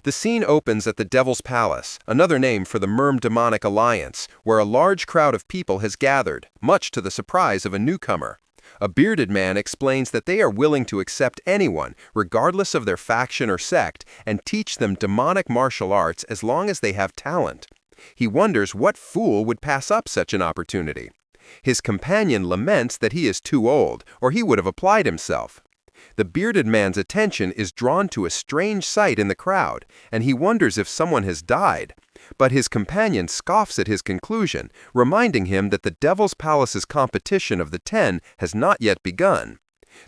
The scene opens at the Devil's Palace, another name for the Merm Demonic Alliance, where a large crowd of people has gathered, much to the surprise of a newcomer. A bearded man explains that they are willing to accept anyone, regardless of their faction or sect, and teach them demonic martial arts as long as they have talent. He wonders what fool would pass up such an opportunity. His companion laments that he is too old, or he would have applied himself. The bearded man's attention is drawn to a strange sight in the crowd, and he wonders if someone has died. But his companion scoffs at his conclusion, reminding him that the Devil's Palace's competition of the 10 has not yet begun.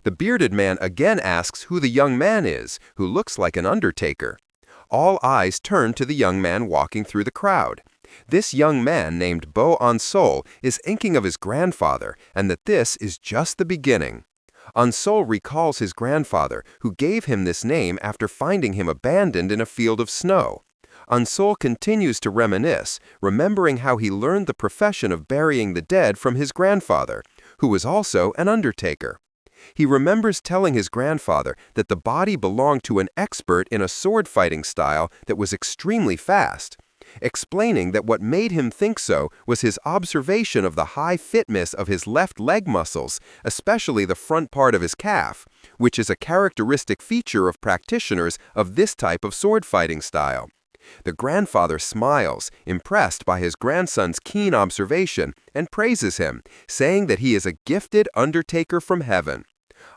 The bearded man again asks who the young man is, who looks like an undertaker. All eyes turn to the young man walking through the crowd. This young man, named Bo Ansol, is thinking of his grandfather, and that this is just the beginning. Ansol recalls his grandfather, who gave him this name after finding him abandoned in a field of snow. Ansol continues to reminisce, remembering how he learned the profession of burying the dead from his grandfather, who was also an undertaker. He remembers telling his grandfather that the body belonged to an expert in a sword-fighting style that was extremely fast, explaining that what made him think so was his observation of the high fitness of his left leg muscles, especially the front part of his calf, which is a characteristic feature of practitioners of this type of sword-fighting style. The grandfather smiles, impressed by his grandson's keen observation, and praises him, saying that he is a gifted undertaker from heaven.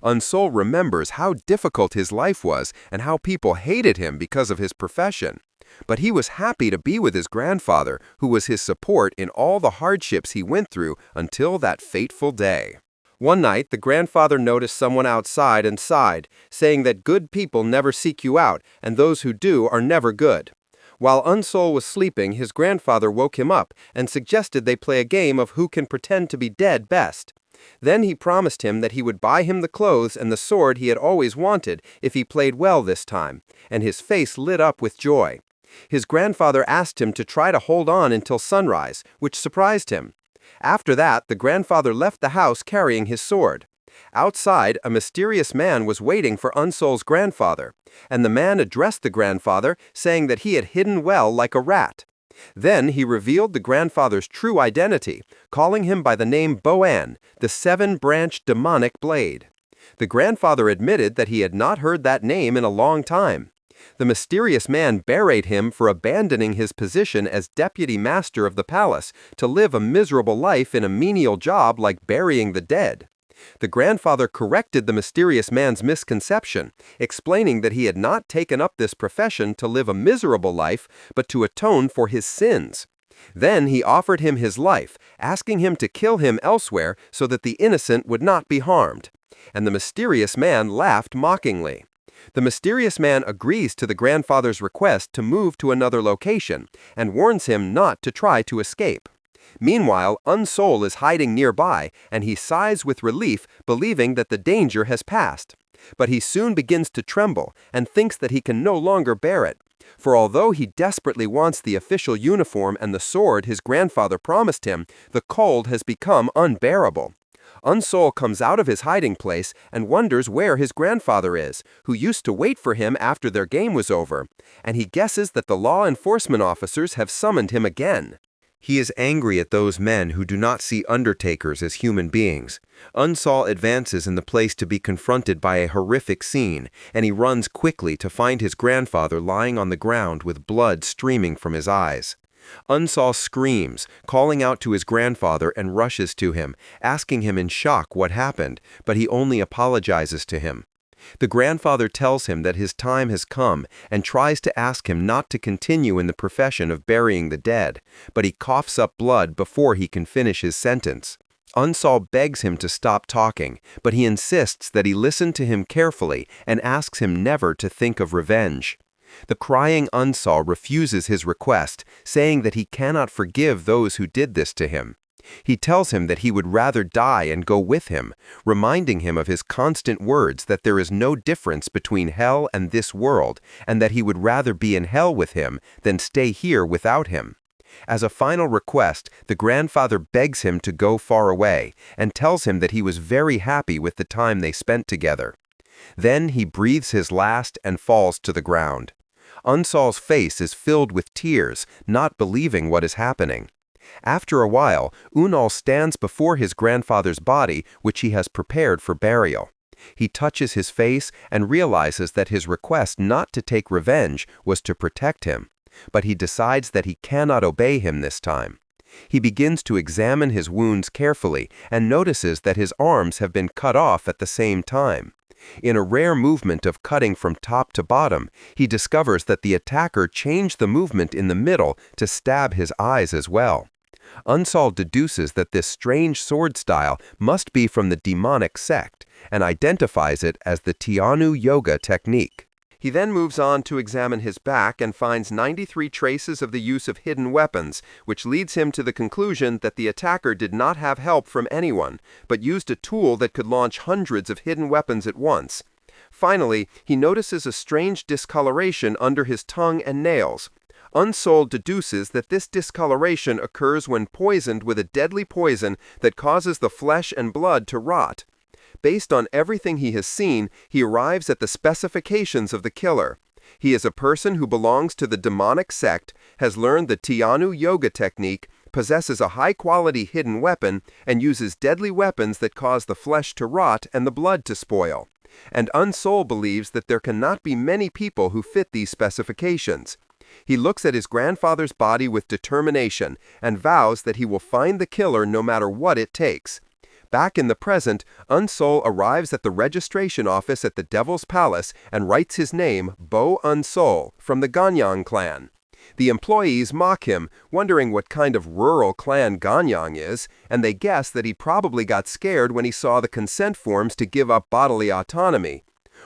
Ansol remembers how difficult his life was and how people hated him because of his profession. But he was happy to be with his grandfather, who was his support in all the hardships he went through until that fateful day. One night, the grandfather noticed someone outside and sighed, saying that good people never seek you out, and those who do are never good. While Ansol was sleeping, his grandfather woke him up and suggested they play a game of who can pretend to be dead best. Then he promised him that he would buy him the clothes and the sword he had always wanted if he played well this time, and his face lit up with joy. His grandfather asked him to try to hold on until sunrise, which surprised him. After that, the grandfather left the house carrying his sword. Outside, a mysterious man was waiting for Ansol's grandfather, and the man addressed the grandfather, saying that he had hidden well like a rat. Then he revealed the grandfather's true identity, calling him by the name Boan, the seven-branched demonic blade. The grandfather admitted that he had not heard that name in a long time. The mysterious man berated him for abandoning his position as deputy master of the palace to live a miserable life in a menial job like burying the dead. The grandfather corrected the mysterious man's misconception, explaining that he had not taken up this profession to live a miserable life, but to atone for his sins. Then he offered him his life, asking him to kill him elsewhere so that the innocent would not be harmed. And the mysterious man laughed mockingly. The mysterious man agrees to the grandfather's request to move to another location and warns him not to try to escape. Meanwhile, Ansol is hiding nearby, and he sighs with relief, believing that the danger has passed. But he soon begins to tremble and thinks that he can no longer bear it. For although he desperately wants the official uniform and the sword his grandfather promised him, the cold has become unbearable. Ansol comes out of his hiding place and wonders where his grandfather is, who used to wait for him after their game was over, and he guesses that the law enforcement officers have summoned him again. He is angry at those men who do not see undertakers as human beings. Ansol advances in the place to be confronted by a horrific scene, and he runs quickly to find his grandfather lying on the ground with blood streaming from his eyes. Ansol screams, calling out to his grandfather, and rushes to him, asking him in shock what happened, but he only apologizes to him. The grandfather tells him that his time has come and tries to ask him not to continue in the profession of burying the dead, but he coughs up blood before he can finish his sentence. Ansol begs him to stop talking, but he insists that he listen to him carefully and asks him never to think of revenge. The crying Ansol refuses his request, saying that he cannot forgive those who did this to him. He tells him that he would rather die and go with him, reminding him of his constant words that there is no difference between hell and this world, and that he would rather be in hell with him than stay here without him. As a final request, the grandfather begs him to go far away, and tells him that he was very happy with the time they spent together. Then he breathes his last and falls to the ground. Unsol's face is filled with tears, not believing what is happening. After a while, Unal stands before his grandfather's body, which he has prepared for burial. He touches his face and realizes that his request not to take revenge was to protect him. But he decides that he cannot obey him this time. He begins to examine his wounds carefully and notices that his arms have been cut off at the same time. In a rare movement of cutting from top to bottom, he discovers that the attacker changed the movement in the middle to stab his eyes as well. Unsol deduces that this strange sword style must be from the demonic sect and identifies it as the Tianu Yoga technique. He then moves on to examine his back and finds 93 traces of the use of hidden weapons, which leads him to the conclusion that the attacker did not have help from anyone, but used a tool that could launch hundreds of hidden weapons at once. Finally, he notices a strange discoloration under his tongue and nails. Unsol deduces that this discoloration occurs when poisoned with a deadly poison that causes the flesh and blood to rot. Based on everything he has seen, he arrives at the specifications of the killer. He is a person who belongs to the demonic sect, has learned the Tianu Yoga technique, possesses a high-quality hidden weapon, and uses deadly weapons that cause the flesh to rot and the blood to spoil. And Unsol believes that there cannot be many people who fit these specifications. He looks at his grandfather's body with determination and vows that he will find the killer no matter what it takes. Back in the present, Unsol arrives at the registration office at the Devil's Palace and writes his name, Bo Unsol, from the Ganyang clan. The employees mock him, wondering what kind of rural clan Ganyang is, and they guess that he probably got scared when he saw the consent forms to give up bodily autonomy.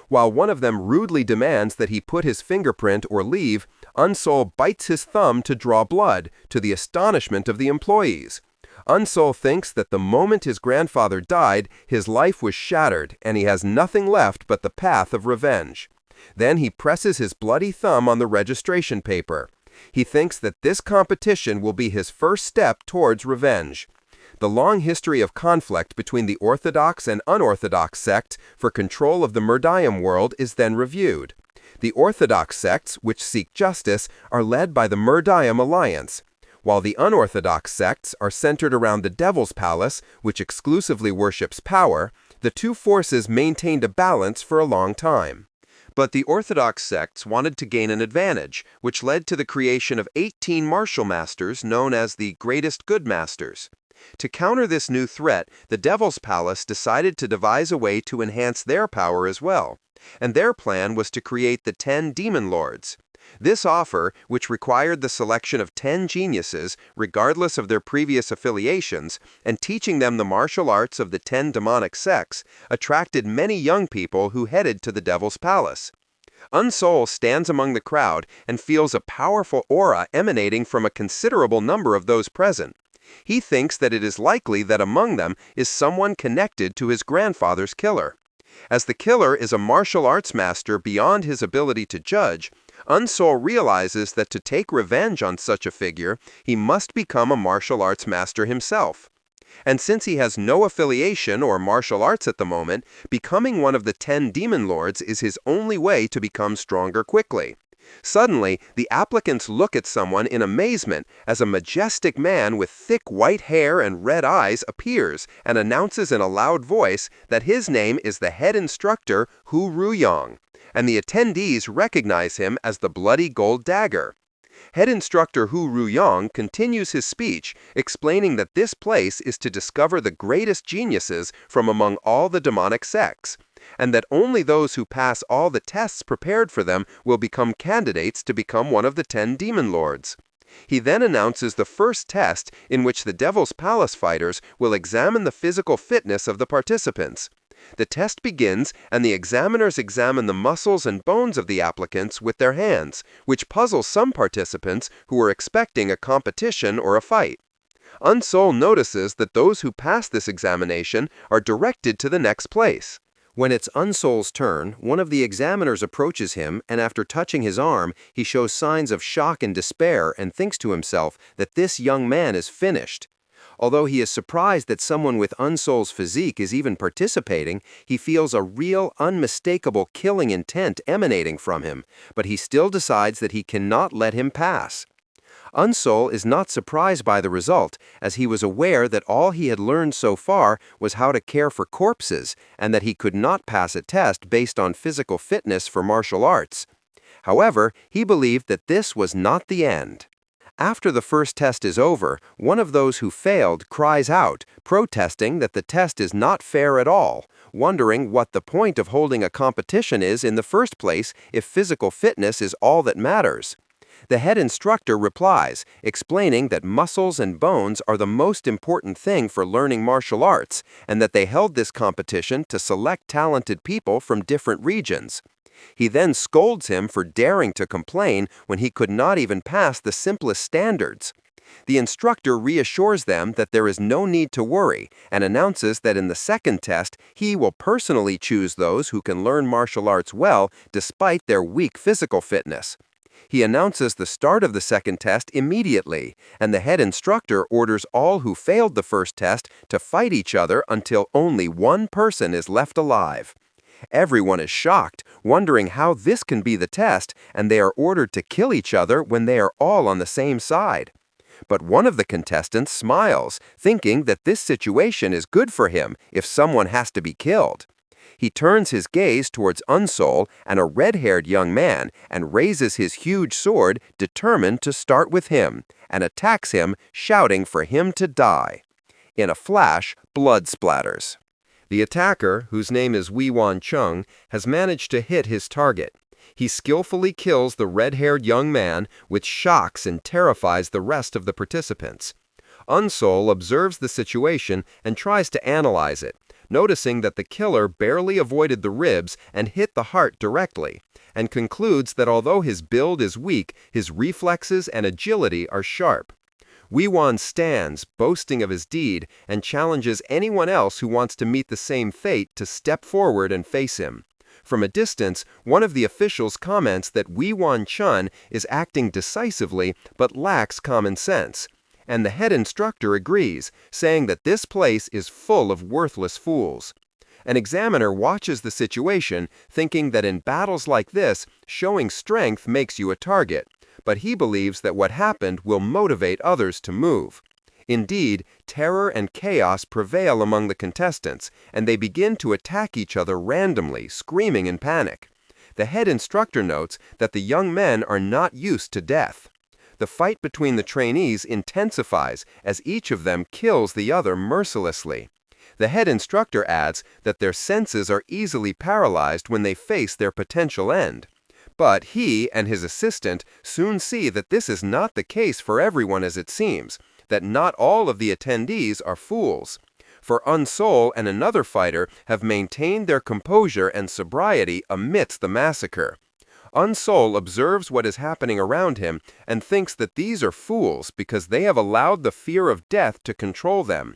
While one of them rudely demands that he put his fingerprint or leave, Unsol bites his thumb to draw blood, to the astonishment of the employees. Unsol thinks that the moment his grandfather died, his life was shattered, and he has nothing left but the path of revenge. Then he presses his bloody thumb on the registration paper. He thinks that this competition will be his first step towards revenge. The long history of conflict between the orthodox and unorthodox sects for control of the Murdium world is then reviewed. The orthodox sects, which seek justice, are led by the Murdium Alliance, while the unorthodox sects are centered around the Devil's Palace, which exclusively worships power. The two forces maintained a balance for a long time. But the orthodox sects wanted to gain an advantage, which led to the creation of 18 martial masters known as the Greatest Good Masters. To counter this new threat, the Devil's Palace decided to devise a way to enhance their power as well, and their plan was to create the 10 Demon Lords. This offer, which required the selection of 10 geniuses, regardless of their previous affiliations, and teaching them the martial arts of the 10 demonic sects, attracted many young people who headed to the Devil's Palace. Unsol stands among the crowd and feels a powerful aura emanating from a considerable number of those present. He thinks that it is likely that among them is someone connected to his grandfather's killer. As the killer is a martial arts master beyond his ability to judge, Unsol realizes that to take revenge on such a figure, he must become a martial arts master himself. And since he has no affiliation or martial arts at the moment, becoming one of the 10 Demon Lords is his only way to become stronger quickly. Suddenly, the applicants look at someone in amazement as a majestic man with thick white hair and red eyes appears and announces in a loud voice that his name is the head instructor Hu Ruyong, and the attendees recognize him as the Bloody Gold Dagger. Head instructor Hu Ruyong continues his speech, explaining that this place is to discover the greatest geniuses from among all the demonic sects, and that only those who pass all the tests prepared for them will become candidates to become one of the 10 Demon Lords. He then announces the first test in which the Devil's Palace fighters will examine the physical fitness of the participants. The test begins, and the examiners examine the muscles and bones of the applicants with their hands, which puzzles some participants who are expecting a competition or a fight. Unsol notices that those who pass this examination are directed to the next place. When it's Unsol's turn, one of the examiners approaches him, and after touching his arm, he shows signs of shock and despair and thinks to himself that this young man is finished. Although he is surprised that someone with Unsol's physique is even participating, he feels a real, unmistakable killing intent emanating from him, but he still decides that he cannot let him pass. Unsol is not surprised by the result, as he was aware that all he had learned so far was how to care for corpses and that he could not pass a test based on physical fitness for martial arts. However, he believed that this was not the end. After the first test is over, one of those who failed cries out, protesting that the test is not fair at all, wondering what the point of holding a competition is in the first place if physical fitness is all that matters. The head instructor replies, explaining that muscles and bones are the most important thing for learning martial arts, and that they held this competition to select talented people from different regions. He then scolds him for daring to complain when he could not even pass the simplest standards. The instructor reassures them that there is no need to worry and announces that in the second test he will personally choose those who can learn martial arts well despite their weak physical fitness. He announces the start of the second test immediately, and the head instructor orders all who failed the first test to fight each other until only one person is left alive. Everyone is shocked, wondering how this can be the test, and they are ordered to kill each other when they are all on the same side. But one of the contestants smiles, thinking that this situation is good for him if someone has to be killed. He turns his gaze towards Unsol and a red-haired young man and raises his huge sword, determined to start with him, and attacks him, shouting for him to die. In a flash, blood splatters. The attacker, whose name is Wee-Wan Chung, has managed to hit his target. He skillfully kills the red-haired young man, which shocks and terrifies the rest of the participants. Unsol observes the situation and tries to analyze it, noticing that the killer barely avoided the ribs and hit the heart directly, and concludes that although his build is weak, his reflexes and agility are sharp. Wee-Wan stands, boasting of his deed, and challenges anyone else who wants to meet the same fate to step forward and face him. From a distance, one of the officials comments that Wee-Wan Chun is acting decisively but lacks common sense, and the head instructor agrees, saying that this place is full of worthless fools. An examiner watches the situation, thinking that in battles like this, showing strength makes you a target, but he believes that what happened will motivate others to move. Indeed, terror and chaos prevail among the contestants, and they begin to attack each other randomly, screaming in panic. The head instructor notes that the young men are not used to death. The fight between the trainees intensifies as each of them kills the other mercilessly. The head instructor adds that their senses are easily paralyzed when they face their potential end. But he and his assistant soon see that this is not the case for everyone as it seems, that not all of the attendees are fools. For Unsol and another fighter have maintained their composure and sobriety amidst the massacre. Unsol observes what is happening around him and thinks that these are fools because they have allowed the fear of death to control them.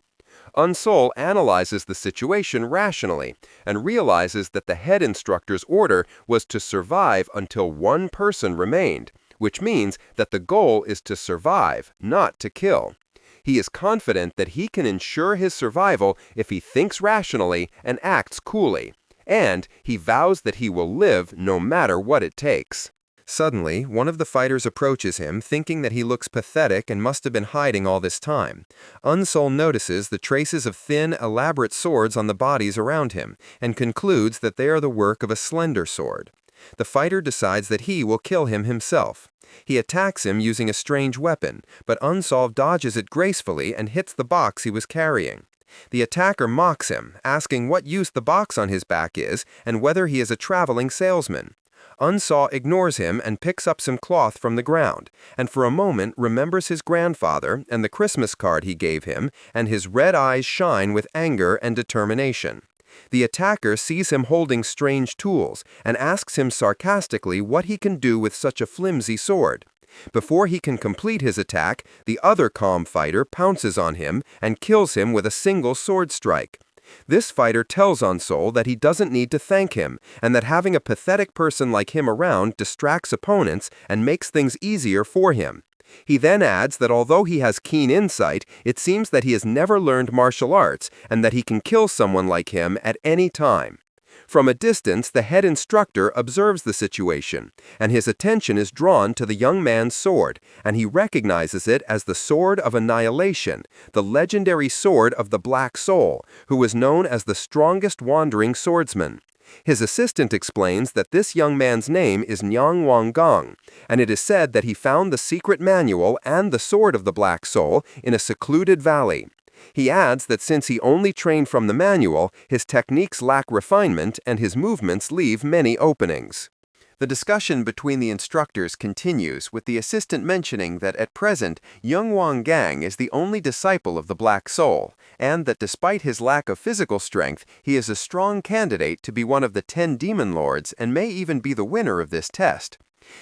Unsol analyzes the situation rationally and realizes that the head instructor's order was to survive until one person remained, which means that the goal is to survive, not to kill. He is confident that he can ensure his survival if he thinks rationally and acts coolly, and he vows that he will live no matter what it takes. Suddenly, one of the fighters approaches him, thinking that he looks pathetic and must have been hiding all this time. Unsol notices the traces of thin, elaborate swords on the bodies around him, and concludes that they are the work of a slender sword. The fighter decides that he will kill him himself. He attacks him using a strange weapon, but Unsol dodges it gracefully and hits the box he was carrying. The attacker mocks him, asking what use the box on his back is and whether he is a traveling salesman. Unsol ignores him and picks up some cloth from the ground, and for a moment remembers his grandfather and the Christmas card he gave him, and his red eyes shine with anger and determination. The attacker sees him holding strange tools and asks him sarcastically what he can do with such a flimsy sword. Before he can complete his attack, the other calm fighter pounces on him and kills him with a single sword strike. This fighter tells Unsol that he doesn't need to thank him, and that having a pathetic person like him around distracts opponents and makes things easier for him. He then adds that although he has keen insight, it seems that he has never learned martial arts and that he can kill someone like him at any time. From a distance, the head instructor observes the situation, and his attention is drawn to the young man's sword, and he recognizes it as the Sword of Annihilation, the legendary sword of the Black Soul, who was known as the strongest wandering swordsman. His assistant explains that this young man's name is Nyang Wang Gong, and it is said that he found the secret manual and the Sword of the Black Soul in a secluded valley. He adds that since he only trained from the manual, his techniques lack refinement and his movements leave many openings. The discussion between the instructors continues, with the assistant mentioning that at present, young Wang Gang is the only disciple of the Black Soul, and that despite his lack of physical strength, he is a strong candidate to be one of the 10 demon lords and may even be the winner of this test.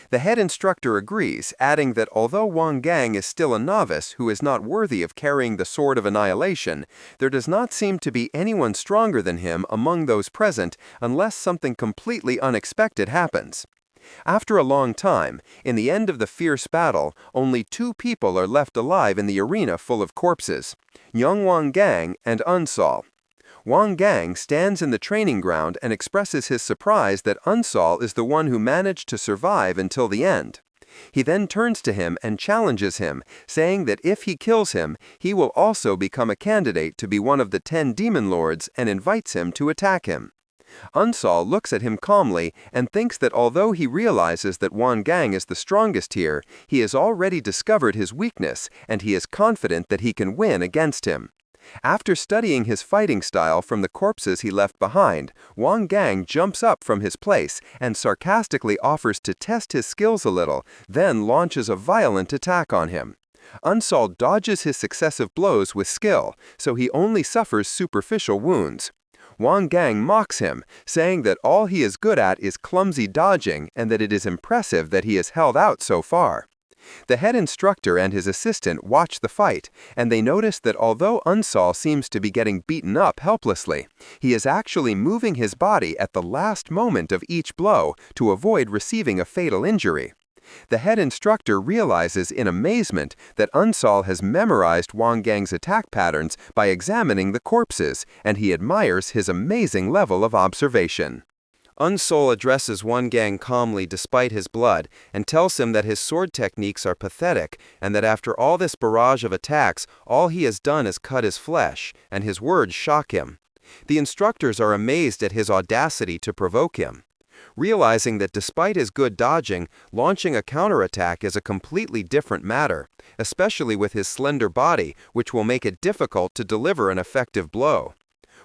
The head instructor agrees, adding that although Wang Gang is still a novice who is not worthy of carrying the Sword of Annihilation, there does not seem to be anyone stronger than him among those present unless something completely unexpected happens. After a long time, in the end of the fierce battle, only 2 people are left alive in the arena full of corpses, young Wang Gang and Unsol. Wang Gang stands in the training ground and expresses his surprise that Unsol is the one who managed to survive until the end. He then turns to him and challenges him, saying that if he kills him, he will also become a candidate to be one of the 10 demon lords and invites him to attack him. Unsol looks at him calmly and thinks that although he realizes that Wang Gang is the strongest here, he has already discovered his weakness and he is confident that he can win against him. After studying his fighting style from the corpses he left behind, Wang Gang jumps up from his place and sarcastically offers to test his skills a little, then launches a violent attack on him. Unsol dodges his successive blows with skill, so he only suffers superficial wounds. Wang Gang mocks him, saying that all he is good at is clumsy dodging and that it is impressive that he has held out so far. The head instructor and his assistant watch the fight, and they notice that although Unsol seems to be getting beaten up helplessly, he is actually moving his body at the last moment of each blow to avoid receiving a fatal injury. The head instructor realizes in amazement that Unsol has memorized Wang Gang's attack patterns by examining the corpses, and he admires his amazing level of observation. Unsol addresses Wang Gang calmly despite his blood and tells him that his sword techniques are pathetic and that after all this barrage of attacks, all he has done is cut his flesh, and his words shock him. The instructors are amazed at his audacity to provoke him. Realizing that despite his good dodging, launching a counterattack is a completely different matter, especially with his slender body, which will make it difficult to deliver an effective blow.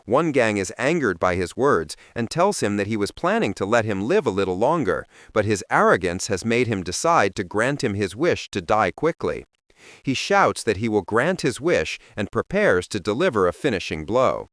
Wang Gang is angered by his words and tells him that he was planning to let him live a little longer, but his arrogance has made him decide to grant him his wish to die quickly. He shouts that he will grant his wish and prepares to deliver a finishing blow.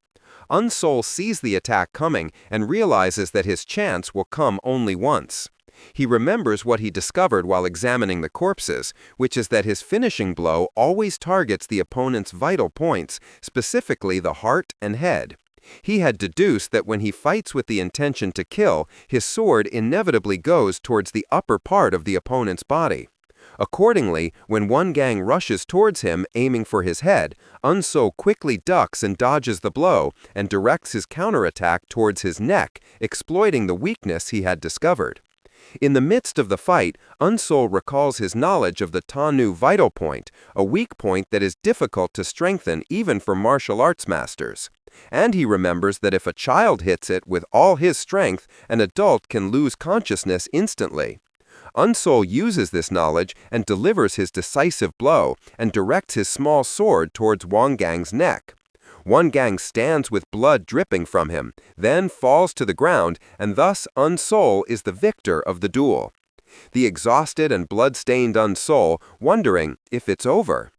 Unsol sees the attack coming and realizes that his chance will come only once. He remembers what he discovered while examining the corpses, which is that his finishing blow always targets the opponent's vital points, specifically the heart and head. He had deduced that when he fights with the intention to kill, his sword inevitably goes towards the upper part of the opponent's body. Accordingly, when Wang Gang rushes towards him, aiming for his head, Unsol quickly ducks and dodges the blow and directs his counterattack towards his neck, exploiting the weakness he had discovered. In the midst of the fight, Unsol recalls his knowledge of the Tanu vital point, a weak point that is difficult to strengthen even for martial arts masters. And he remembers that if a child hits it with all his strength, an adult can lose consciousness instantly. Unsol uses this knowledge and delivers his decisive blow and directs his small sword towards Wang Gang's neck. Wang Gang stands with blood dripping from him, then falls to the ground, and thus Unsol is the victor of the duel. The exhausted and blood-stained Unsol wondering if it's over.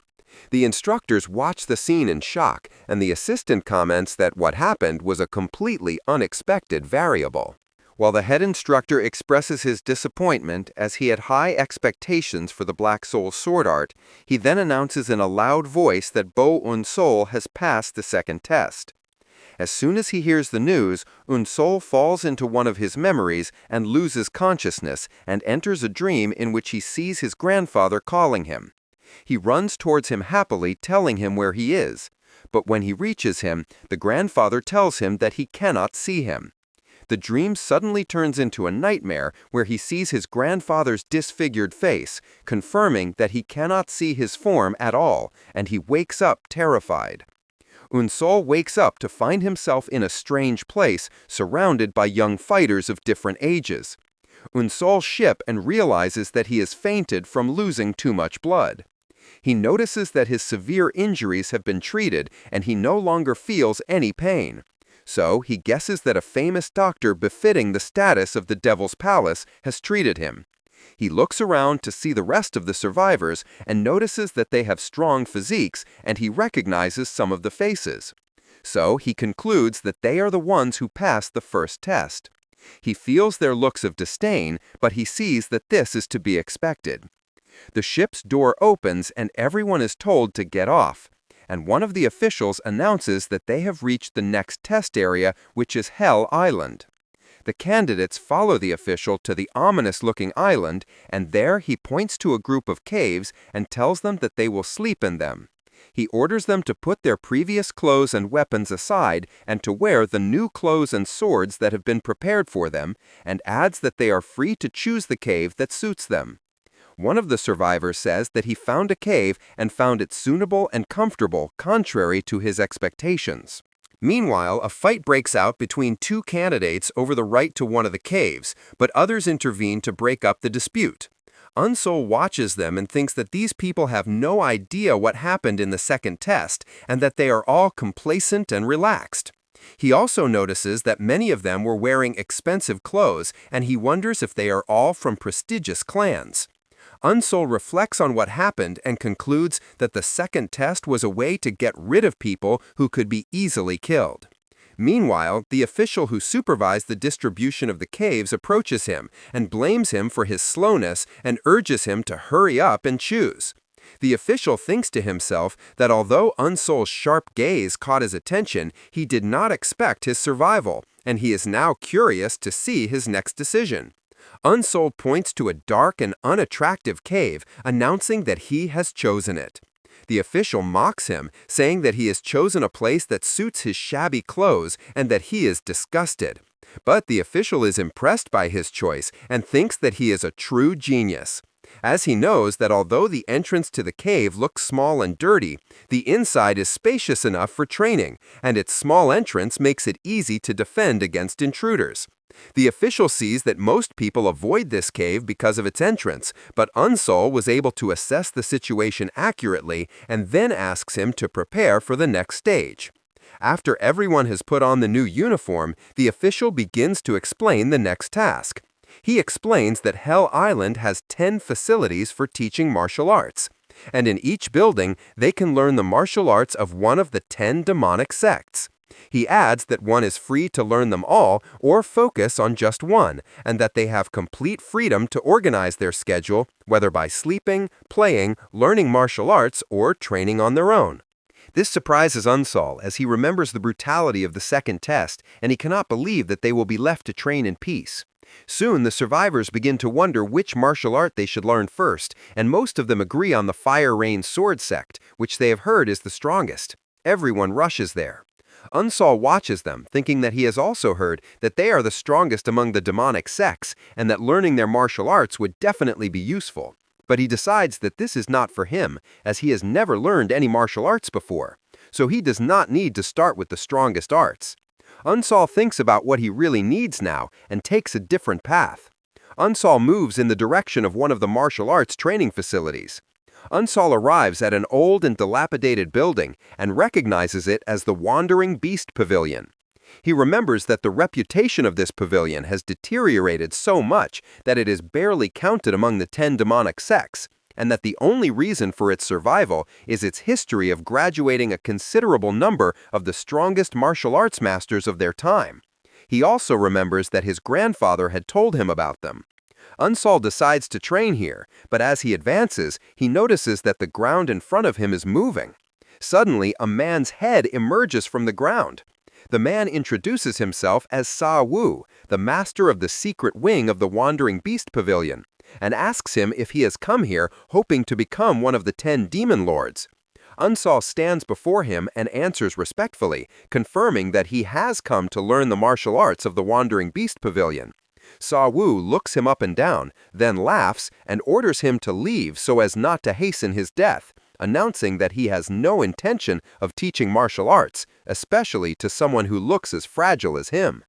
The instructors watch the scene in shock, and the assistant comments that what happened was a completely unexpected variable. While the head instructor expresses his disappointment as he had high expectations for the Black Soul's sword art, he then announces in a loud voice that Bo Unsol has passed the second test. As soon as he hears the news, Unsol falls into one of his memories and loses consciousness and enters a dream in which he sees his grandfather calling him. He runs towards him happily, telling him where he is. But when he reaches him, the grandfather tells him that he cannot see him. The dream suddenly turns into a nightmare where he sees his grandfather's disfigured face, confirming that he cannot see his form at all, and he wakes up terrified. Unsol wakes up to find himself in a strange place, surrounded by young fighters of different ages. Unsol ships and realizes that he has fainted from losing too much blood. He notices that his severe injuries have been treated and he no longer feels any pain. So he guesses that a famous doctor befitting the status of the Devil's Palace has treated him. He looks around to see the rest of the survivors and notices that they have strong physiques, and he recognizes some of the faces. So he concludes that they are the ones who passed the first test. He feels their looks of disdain, but he sees that this is to be expected. The ship's door opens and everyone is told to get off, and one of the officials announces that they have reached the next test area, which is Hell Island. The candidates follow the official to the ominous-looking island, and there he points to a group of caves and tells them that they will sleep in them. He orders them to put their previous clothes and weapons aside and to wear the new clothes and swords that have been prepared for them, and adds that they are free to choose the cave that suits them. One of the survivors says that he found a cave and found it suitable and comfortable, contrary to his expectations. Meanwhile, a fight breaks out between two candidates over the right to one of the caves, but others intervene to break up the dispute. Unsol watches them and thinks that these people have no idea what happened in the second test and that they are all complacent and relaxed. He also notices that many of them were wearing expensive clothes, and he wonders if they are all from prestigious clans. Unsol reflects on what happened and concludes that the second test was a way to get rid of people who could be easily killed. Meanwhile, the official who supervised the distribution of the caves approaches him and blames him for his slowness and urges him to hurry up and choose. The official thinks to himself that although Unsol's sharp gaze caught his attention, he did not expect his survival, and he is now curious to see his next decision. Unsol points to a dark and unattractive cave, announcing that he has chosen it. The official mocks him, saying that he has chosen a place that suits his shabby clothes and that he is disgusted. But the official is impressed by his choice and thinks that he is a true genius. As he knows that although the entrance to the cave looks small and dirty, the inside is spacious enough for training, and its small entrance makes it easy to defend against intruders. The official sees that most people avoid this cave because of its entrance, but Unsol was able to assess the situation accurately and then asks him to prepare for the next stage. After everyone has put on the new uniform, the official begins to explain the next task. He explains that Hell Island has 10 facilities for teaching martial arts, and in each building they can learn the martial arts of one of the 10 demonic sects. He adds that one is free to learn them all or focus on just one, and that they have complete freedom to organize their schedule, whether by sleeping, playing, learning martial arts, or training on their own. This surprises Unsol as he remembers the brutality of the second test, and he cannot believe that they will be left to train in peace. Soon the survivors begin to wonder which martial art they should learn first, and most of them agree on the Fire Rain Sword sect, which they have heard is the strongest. Everyone rushes there. Unsol watches them, thinking that he has also heard that they are the strongest among the demonic sects and that learning their martial arts would definitely be useful. But he decides that this is not for him, as he has never learned any martial arts before, so he does not need to start with the strongest arts. Unsol thinks about what he really needs now and takes a different path. Unsol moves in the direction of one of the martial arts training facilities. Unsol arrives at an old and dilapidated building and recognizes it as the Wandering Beast Pavilion. He remembers that the reputation of this pavilion has deteriorated so much that it is barely counted among the 10 demonic sects, and that the only reason for its survival is its history of graduating a considerable number of the strongest martial arts masters of their time. He also remembers that his grandfather had told him about them. Unsol decides to train here, but as he advances, he notices that the ground in front of him is moving. Suddenly, a man's head emerges from the ground. The man introduces himself as Sa Wu, the master of the secret wing of the Wandering Beast Pavilion, and asks him if he has come here hoping to become one of the 10 demon lords. Unsol stands before him and answers respectfully, confirming that he has come to learn the martial arts of the Wandering Beast Pavilion. Sa Wu looks him up and down, then laughs and orders him to leave so as not to hasten his death, announcing that he has no intention of teaching martial arts, especially to someone who looks as fragile as him.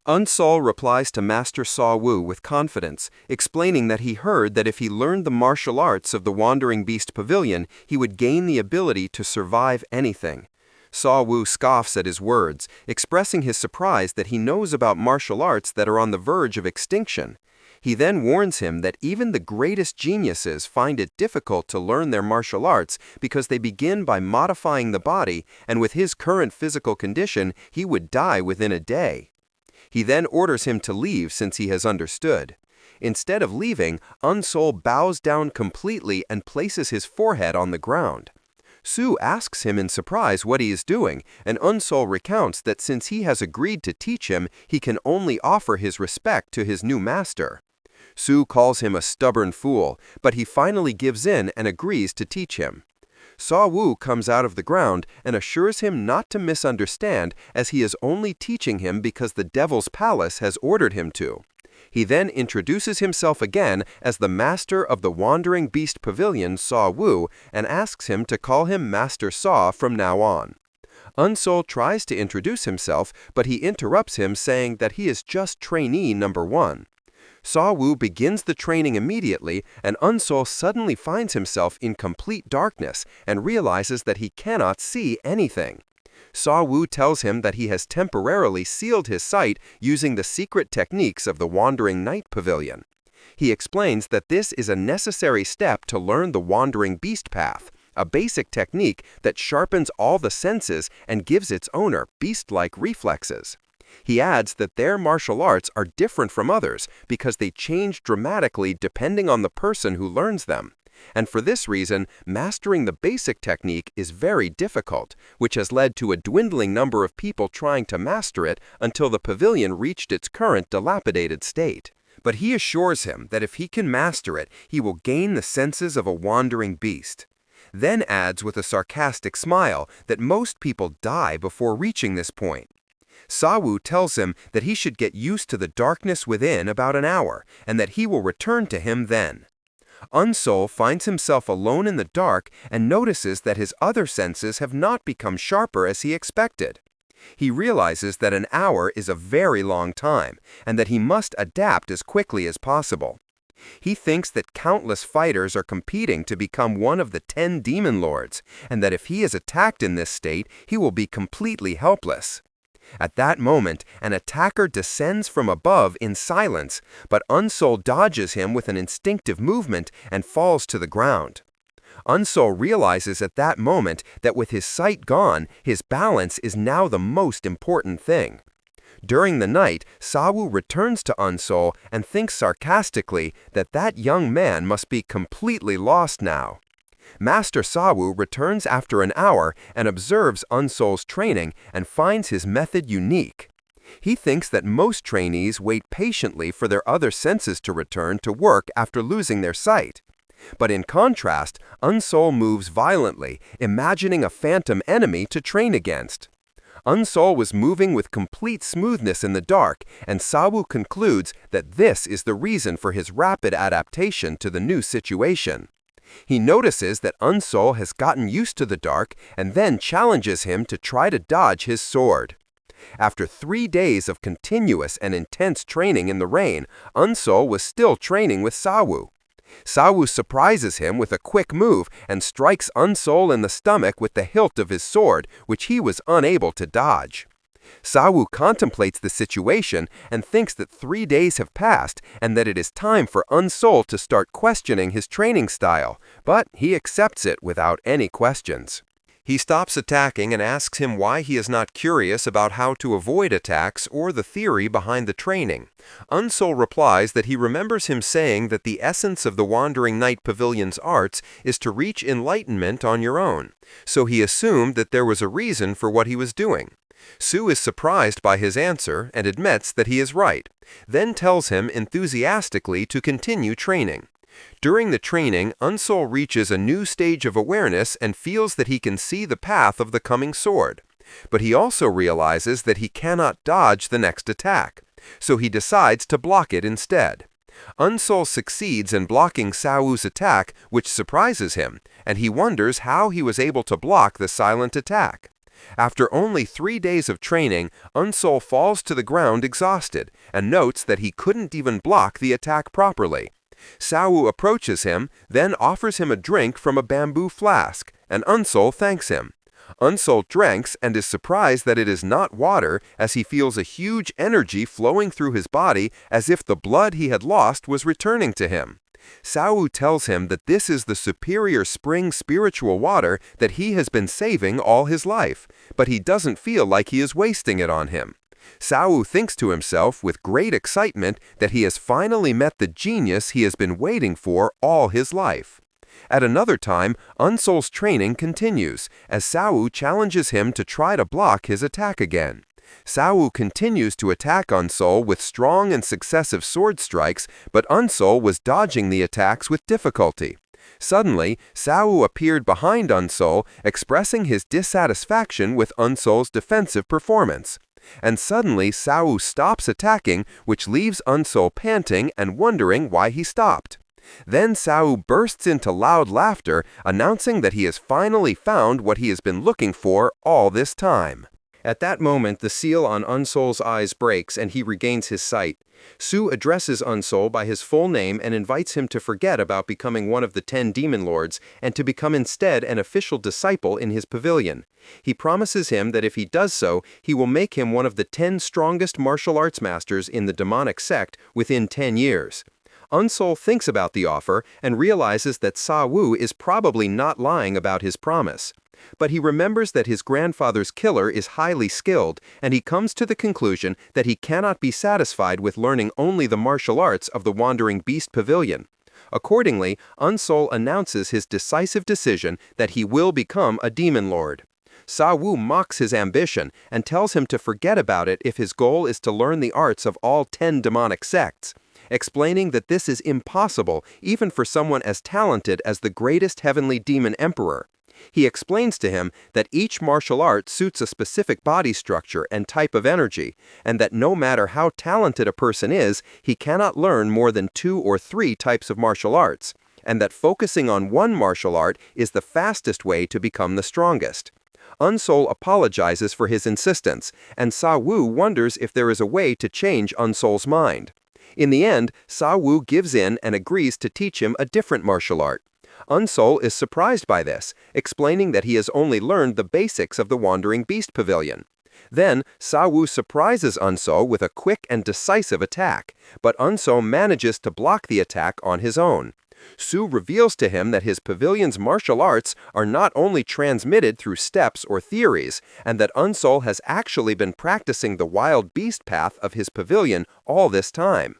Unsol replies to Master Sa Wu with confidence, explaining that he heard that if he learned the martial arts of the Wandering Beast Pavilion, he would gain the ability to survive anything. Sa Wu scoffs at his words, expressing his surprise that he knows about martial arts that are on the verge of extinction. He then warns him that even the greatest geniuses find it difficult to learn their martial arts because they begin by modifying the body, and with his current physical condition, he would die within a day. He then orders him to leave since he has understood. Instead of leaving, Unsol bows down completely and places his forehead on the ground. Su asks him in surprise what he is doing, and Unsol recounts that since he has agreed to teach him, he can only offer his respect to his new master. Su calls him a stubborn fool, but he finally gives in and agrees to teach him. Sa Wu comes out of the ground and assures him not to misunderstand, as he is only teaching him because the Devil's Palace has ordered him to. He then introduces himself again as the master of the Wandering Beast Pavilion, Sa Wu, and asks him to call him Master Sa from now on. Unsol tries to introduce himself, but he interrupts him, saying that he is just trainee number 1. Sa Wu begins the training immediately, and Unsol suddenly finds himself in complete darkness and realizes that he cannot see anything. Sa Wu tells him that he has temporarily sealed his sight using the secret techniques of the Wandering Night Pavilion. He explains that this is a necessary step to learn the Wandering Beast Path, a basic technique that sharpens all the senses and gives its owner beast-like reflexes. He adds that their martial arts are different from others because they change dramatically depending on the person who learns them. And for this reason, mastering the basic technique is very difficult, which has led to a dwindling number of people trying to master it until the pavilion reached its current dilapidated state. But he assures him that if he can master it, he will gain the senses of a wandering beast. Then adds with a sarcastic smile that most people die before reaching this point. Sa Wu tells him that he should get used to the darkness within about an hour, and that he will return to him then. Unsol finds himself alone in the dark and notices that his other senses have not become sharper as he expected. He realizes that an hour is a very long time, and that he must adapt as quickly as possible. He thinks that countless fighters are competing to become one of the 10 demon lords, and that if he is attacked in this state, he will be completely helpless. At that moment, an attacker descends from above in silence, but Unsol dodges him with an instinctive movement and falls to the ground. Unsol realizes at that moment that with his sight gone, his balance is now the most important thing. During the night, Sa Wu returns to Unsol and thinks sarcastically that that young man must be completely lost now. Master Sa Wu returns after an hour and observes Unsol's training and finds his method unique. He thinks that most trainees wait patiently for their other senses to return to work after losing their sight. But in contrast, Unsol moves violently, imagining a phantom enemy to train against. Unsol was moving with complete smoothness in the dark, and Sa Wu concludes that this is the reason for his rapid adaptation to the new situation. He notices that Unsol has gotten used to the dark and then challenges him to try to dodge his sword. After 3 days of continuous and intense training in the rain, Unsol was still training with Sa Wu. Sa Wu surprises him with a quick move and strikes Unsol in the stomach with the hilt of his sword, which he was unable to dodge. Sa Wu contemplates the situation and thinks that 3 days have passed and that it is time for Unsol to start questioning his training style, but he accepts it without any questions. He stops attacking and asks him why he is not curious about how to avoid attacks or the theory behind the training. Unsol replies that he remembers him saying that the essence of the Wandering Night Pavilion's arts is to reach enlightenment on your own, so he assumed that there was a reason for what he was doing. Su is surprised by his answer and admits that he is right, then tells him enthusiastically to continue training. During the training, Unsol reaches a new stage of awareness and feels that he can see the path of the coming sword. But he also realizes that he cannot dodge the next attack, so he decides to block it instead. Unsol succeeds in blocking Sau's attack, which surprises him, and he wonders how he was able to block the silent attack. After only 3 days of training, Unsol falls to the ground exhausted and notes that he couldn't even block the attack properly. Sau approaches him, then offers him a drink from a bamboo flask, and Unsol thanks him. Unsol drinks and is surprised that it is not water, as he feels a huge energy flowing through his body as if the blood he had lost was returning to him. Sau tells him that this is the superior spring spiritual water that he has been saving all his life, but he doesn't feel like he is wasting it on him. Sau thinks to himself with great excitement that he has finally met the genius he has been waiting for all his life. At another time, Unsol's training continues, as Sau challenges him to try to block his attack again. Sau continues to attack Unsol with strong and successive sword strikes, but Unsol was dodging the attacks with difficulty. Suddenly, Sau appeared behind Unsol, expressing his dissatisfaction with Unsol's defensive performance. And suddenly Sau stops attacking, which leaves Unsol panting and wondering why he stopped. Then Sau bursts into loud laughter, announcing that he has finally found what he has been looking for all this time. At that moment, the seal on Unsol's eyes breaks and he regains his sight. Su addresses Unsol by his full name and invites him to forget about becoming one of the 10 demon lords and to become instead an official disciple in his pavilion. He promises him that if he does so, he will make him one of the 10 strongest martial arts masters in the demonic sect within 10 years. Unsol thinks about the offer and realizes that Sau is probably not lying about his promise. But he remembers that his grandfather's killer is highly skilled, and he comes to the conclusion that he cannot be satisfied with learning only the martial arts of the Wandering Beast Pavilion. Accordingly, Unsol announces his decisive decision that he will become a demon lord. Sau mocks his ambition and tells him to forget about it if his goal is to learn the arts of all 10 demonic sects, explaining that this is impossible even for someone as talented as the greatest heavenly demon emperor. He explains to him that each martial art suits a specific body structure and type of energy, and that no matter how talented a person is, he cannot learn more than 2 or 3 types of martial arts, and that focusing on one martial art is the fastest way to become the strongest. Unsol apologizes for his insistence, and Sau wonders if there is a way to change Unsol's mind. In the end, Sau gives in and agrees to teach him a different martial art. Unsol is surprised by this, explaining that he has only learned the basics of the Wandering Beast Pavilion. Then, Sau surprises Unsol with a quick and decisive attack, but Unsol manages to block the attack on his own. Su reveals to him that his pavilion's martial arts are not only transmitted through steps or theories, and that Unsol has actually been practicing the wild beast path of his pavilion all this time.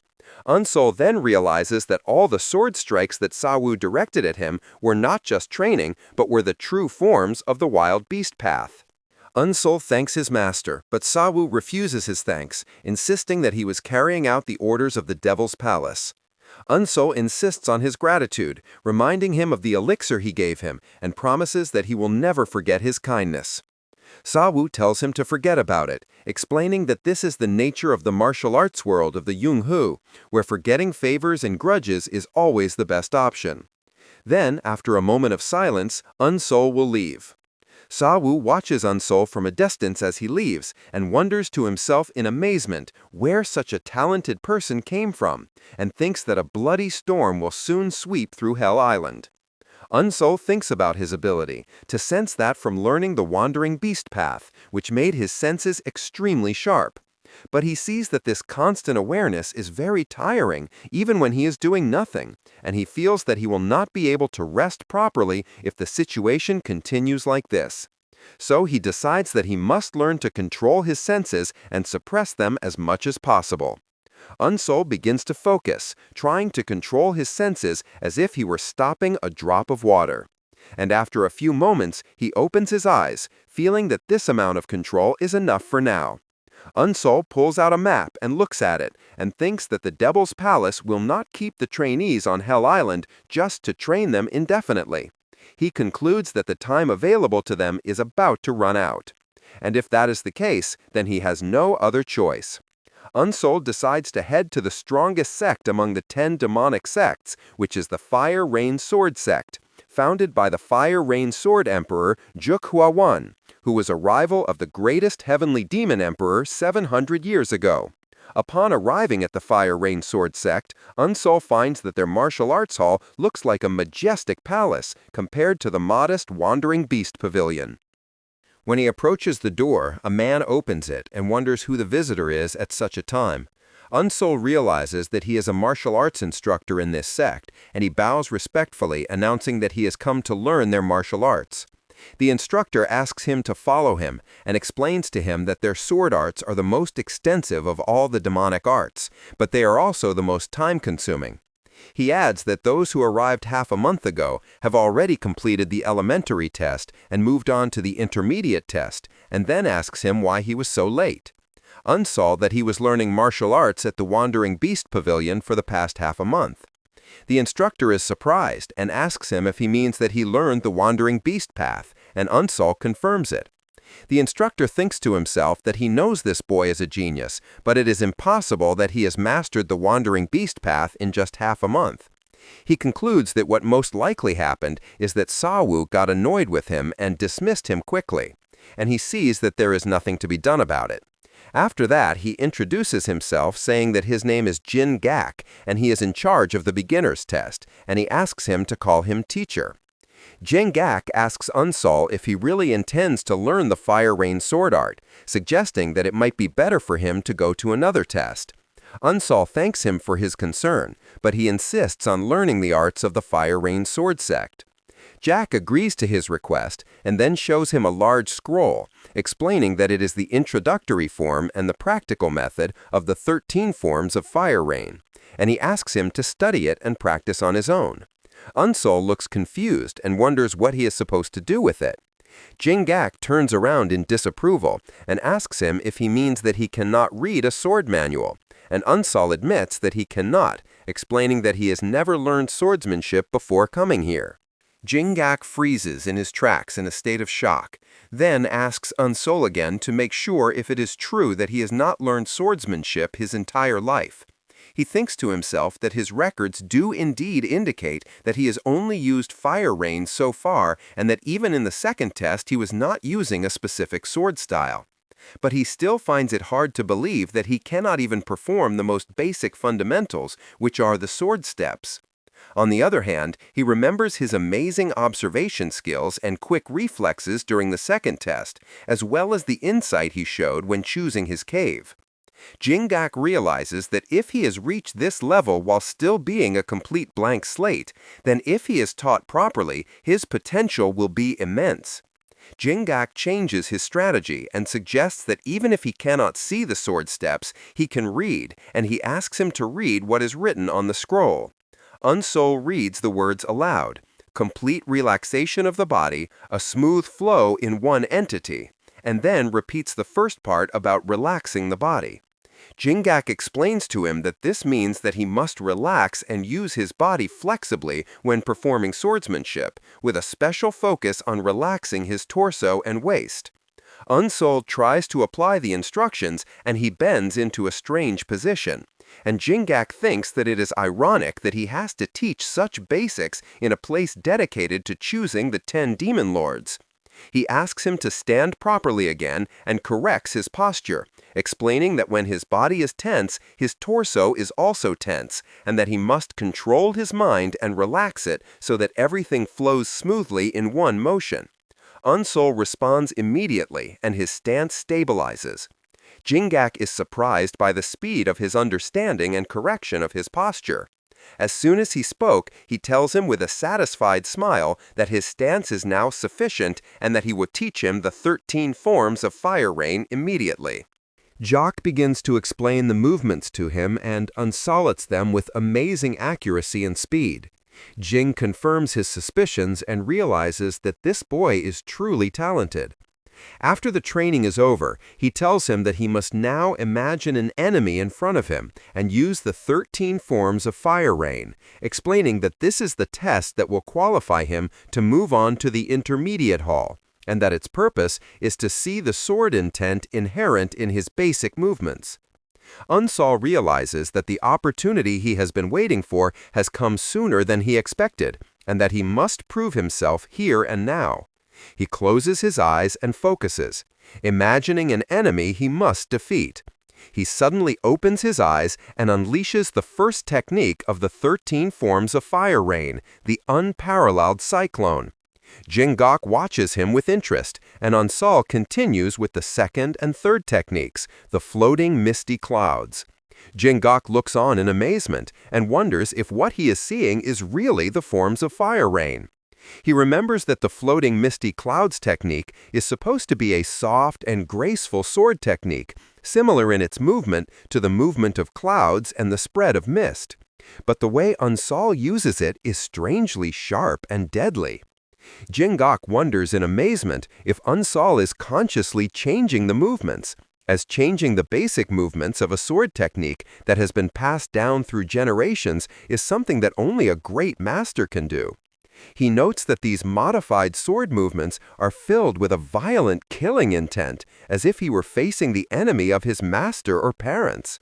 Unsol then realizes that all the sword strikes that Sau directed at him were not just training, but were the true forms of the wild beast path. Unsol thanks his master, but Sau refuses his thanks, insisting that he was carrying out the orders of the Devil's Palace. Unsol insists on his gratitude, reminding him of the elixir he gave him, and promises that he will never forget his kindness. Sau tells him to forget about it, explaining that this is the nature of the martial arts world of the Yunhu, where forgetting favors and grudges is always the best option. Then, after a moment of silence, Unsol will leave. Sau watches Unsol from a distance as he leaves and wonders to himself in amazement where such a talented person came from, and thinks that a bloody storm will soon sweep through Hell Island. Unsol thinks about his ability to sense that from learning the Wandering Beast path, which made his senses extremely sharp. But he sees that this constant awareness is very tiring even when he is doing nothing, and he feels that he will not be able to rest properly if the situation continues like this. So he decides that he must learn to control his senses and suppress them as much as possible. Unsol begins to focus, trying to control his senses as if he were stopping a drop of water. And after a few moments, he opens his eyes, feeling that this amount of control is enough for now. Unsol pulls out a map and looks at it, and thinks that the Devil's Palace will not keep the trainees on Hell Island just to train them indefinitely. He concludes that the time available to them is about to run out. And if that is the case, then he has no other choice. Unsol decides to head to the strongest sect among the 10 demonic sects, which is the Fire Rain Sword sect, founded by the Fire Rain Sword Emperor Jukhua, who was a rival of the greatest heavenly demon emperor 700 years ago. Upon arriving at the Fire Rain Sword sect, Unsol finds that their martial arts hall looks like a majestic palace compared to the modest Wandering Beast Pavilion. When he approaches the door, a man opens it and wonders who the visitor is at such a time. Unsol realizes that he is a martial arts instructor in this sect, and he bows respectfully, announcing that he has come to learn their martial arts. The instructor asks him to follow him and explains to him that their sword arts are the most extensive of all the demonic arts, but they are also the most time-consuming. He adds that those who arrived half a month ago have already completed the elementary test and moved on to the intermediate test, and then asks him why he was so late. Unsol that he was learning martial arts at the Wandering Beast Pavilion for the past half a month. The instructor is surprised and asks him if he means that he learned the Wandering Beast path, and Unsol confirms it. The instructor thinks to himself that he knows this boy is a genius, but it is impossible that he has mastered the Wandering Beast path in just half a month. He concludes that what most likely happened is that Sawu got annoyed with him and dismissed him quickly, and he sees that there is nothing to be done about it. After that, he introduces himself, saying that his name is Jin Gak, and he is in charge of the beginner's test, and he asks him to call him teacher. Jin Gak asks Unsol if he really intends to learn the Fire Rain sword art, suggesting that it might be better for him to go to another test. Unsol thanks him for his concern, but he insists on learning the arts of the Fire Rain sword sect. Jack agrees to his request and then shows him a large scroll, explaining that it is the introductory form and the practical method of the 13 forms of Fire Rain, and he asks him to study it and practice on his own. Unsol looks confused and wonders what he is supposed to do with it. Jin Gak turns around in disapproval and asks him if he means that he cannot read a sword manual, and Unsol admits that he cannot, explaining that he has never learned swordsmanship before coming here. Jin Gak freezes in his tracks in a state of shock, then asks Unsol again to make sure if it is true that he has not learned swordsmanship his entire life. He thinks to himself that his records do indeed indicate that he has only used Fire Rain so far, and that even in the second test he was not using a specific sword style. But he still finds it hard to believe that he cannot even perform the most basic fundamentals, which are the sword steps. On the other hand, he remembers his amazing observation skills and quick reflexes during the second test, as well as the insight he showed when choosing his cave. Jin Gak realizes that if he has reached this level while still being a complete blank slate, then if he is taught properly, his potential will be immense. Jin Gak changes his strategy and suggests that even if he cannot see the sword steps, he can read, and he asks him to read what is written on the scroll. Unsol reads the words aloud: complete relaxation of the body, a smooth flow in one entity, and then repeats the first part about relaxing the body. Jin Gak explains to him that this means that he must relax and use his body flexibly when performing swordsmanship, with a special focus on relaxing his torso and waist. Unsol tries to apply the instructions, and he bends into a strange position, and Jin Gak thinks that it is ironic that he has to teach such basics in a place dedicated to choosing the 10 demon lords. He asks him to stand properly again and corrects his posture, explaining that when his body is tense, his torso is also tense, and that he must control his mind and relax it so that everything flows smoothly in one motion. Unsol responds immediately, and his stance stabilizes. Jin Gak is surprised by the speed of his understanding and correction of his posture. As soon as he spoke, he tells him with a satisfied smile that his stance is now sufficient and that he would teach him the 13 forms of Fire Rain immediately. Jock begins to explain the movements to him and unsolits them with amazing accuracy and speed. Jing confirms his suspicions and realizes that this boy is truly talented. After the training is over, he tells him that he must now imagine an enemy in front of him and use the 13 forms of fire rain, explaining that this is the test that will qualify him to move on to the intermediate hall, and that its purpose is to see the sword intent inherent in his basic movements. Unsol realizes that the opportunity he has been waiting for has come sooner than he expected, and that he must prove himself here and now. He closes his eyes and focuses, imagining an enemy he must defeat. He suddenly opens his eyes and unleashes the first technique of the 13 forms of fire rain, the unparalleled cyclone. Jingok watches him with interest, and Unsol continues with the second and third techniques, the floating misty clouds. Jingok looks on in amazement and wonders if what he is seeing is really the forms of fire rain. He remembers that the floating misty clouds technique is supposed to be a soft and graceful sword technique, similar in its movement to the movement of clouds and the spread of mist. But the way Unsol uses it is strangely sharp and deadly. Jingok wonders in amazement if Unsol is consciously changing the movements, as changing the basic movements of a sword technique that has been passed down through generations is something that only a great master can do. He notes that these modified sword movements are filled with a violent killing intent, as if he were facing the enemy of his master or parents.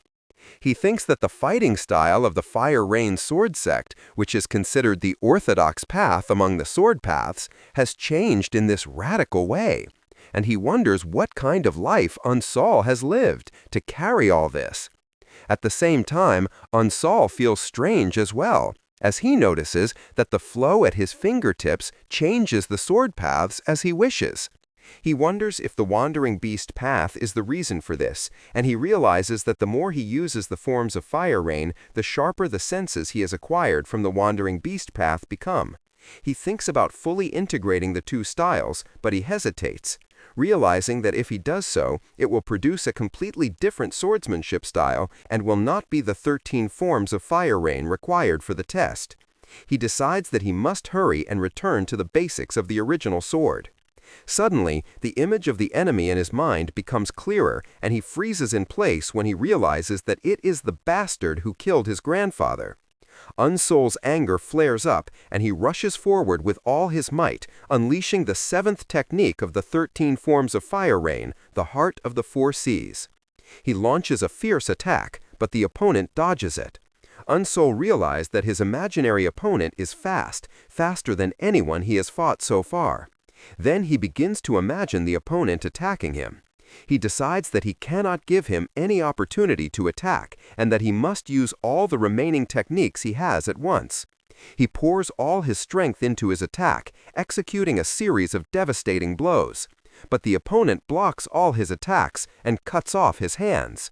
He thinks that the fighting style of the Fire Rain sword sect, which is considered the orthodox path among the sword paths, has changed in this radical way, and he wonders what kind of life Unsol has lived to carry all this. At the same time, Unsol feels strange as well, as he notices that the flow at his fingertips changes the sword paths as he wishes. He wonders if the Wandering Beast path is the reason for this, and he realizes that the more he uses the forms of fire rain, the sharper the senses he has acquired from the Wandering Beast path become. He thinks about fully integrating the two styles, but he hesitates, realizing that if he does so, it will produce a completely different swordsmanship style and will not be the 13 forms of fire rain required for the test. He decides that he must hurry and return to the basics of the original sword. Suddenly, the image of the enemy in his mind becomes clearer, and he freezes in place when he realizes that it is the bastard who killed his grandfather. Unsol's anger flares up, and he rushes forward with all his might, unleashing the 7th technique of the 13 forms of fire rain, the Heart of the Four Seas. He launches a fierce attack, but the opponent dodges it. Unsol realizes that his imaginary opponent is faster than anyone he has fought so far. Then he begins to imagine the opponent attacking him. He decides that he cannot give him any opportunity to attack, and that he must use all the remaining techniques he has at once. He pours all his strength into his attack, executing a series of devastating blows. But the opponent blocks all his attacks and cuts off his hands.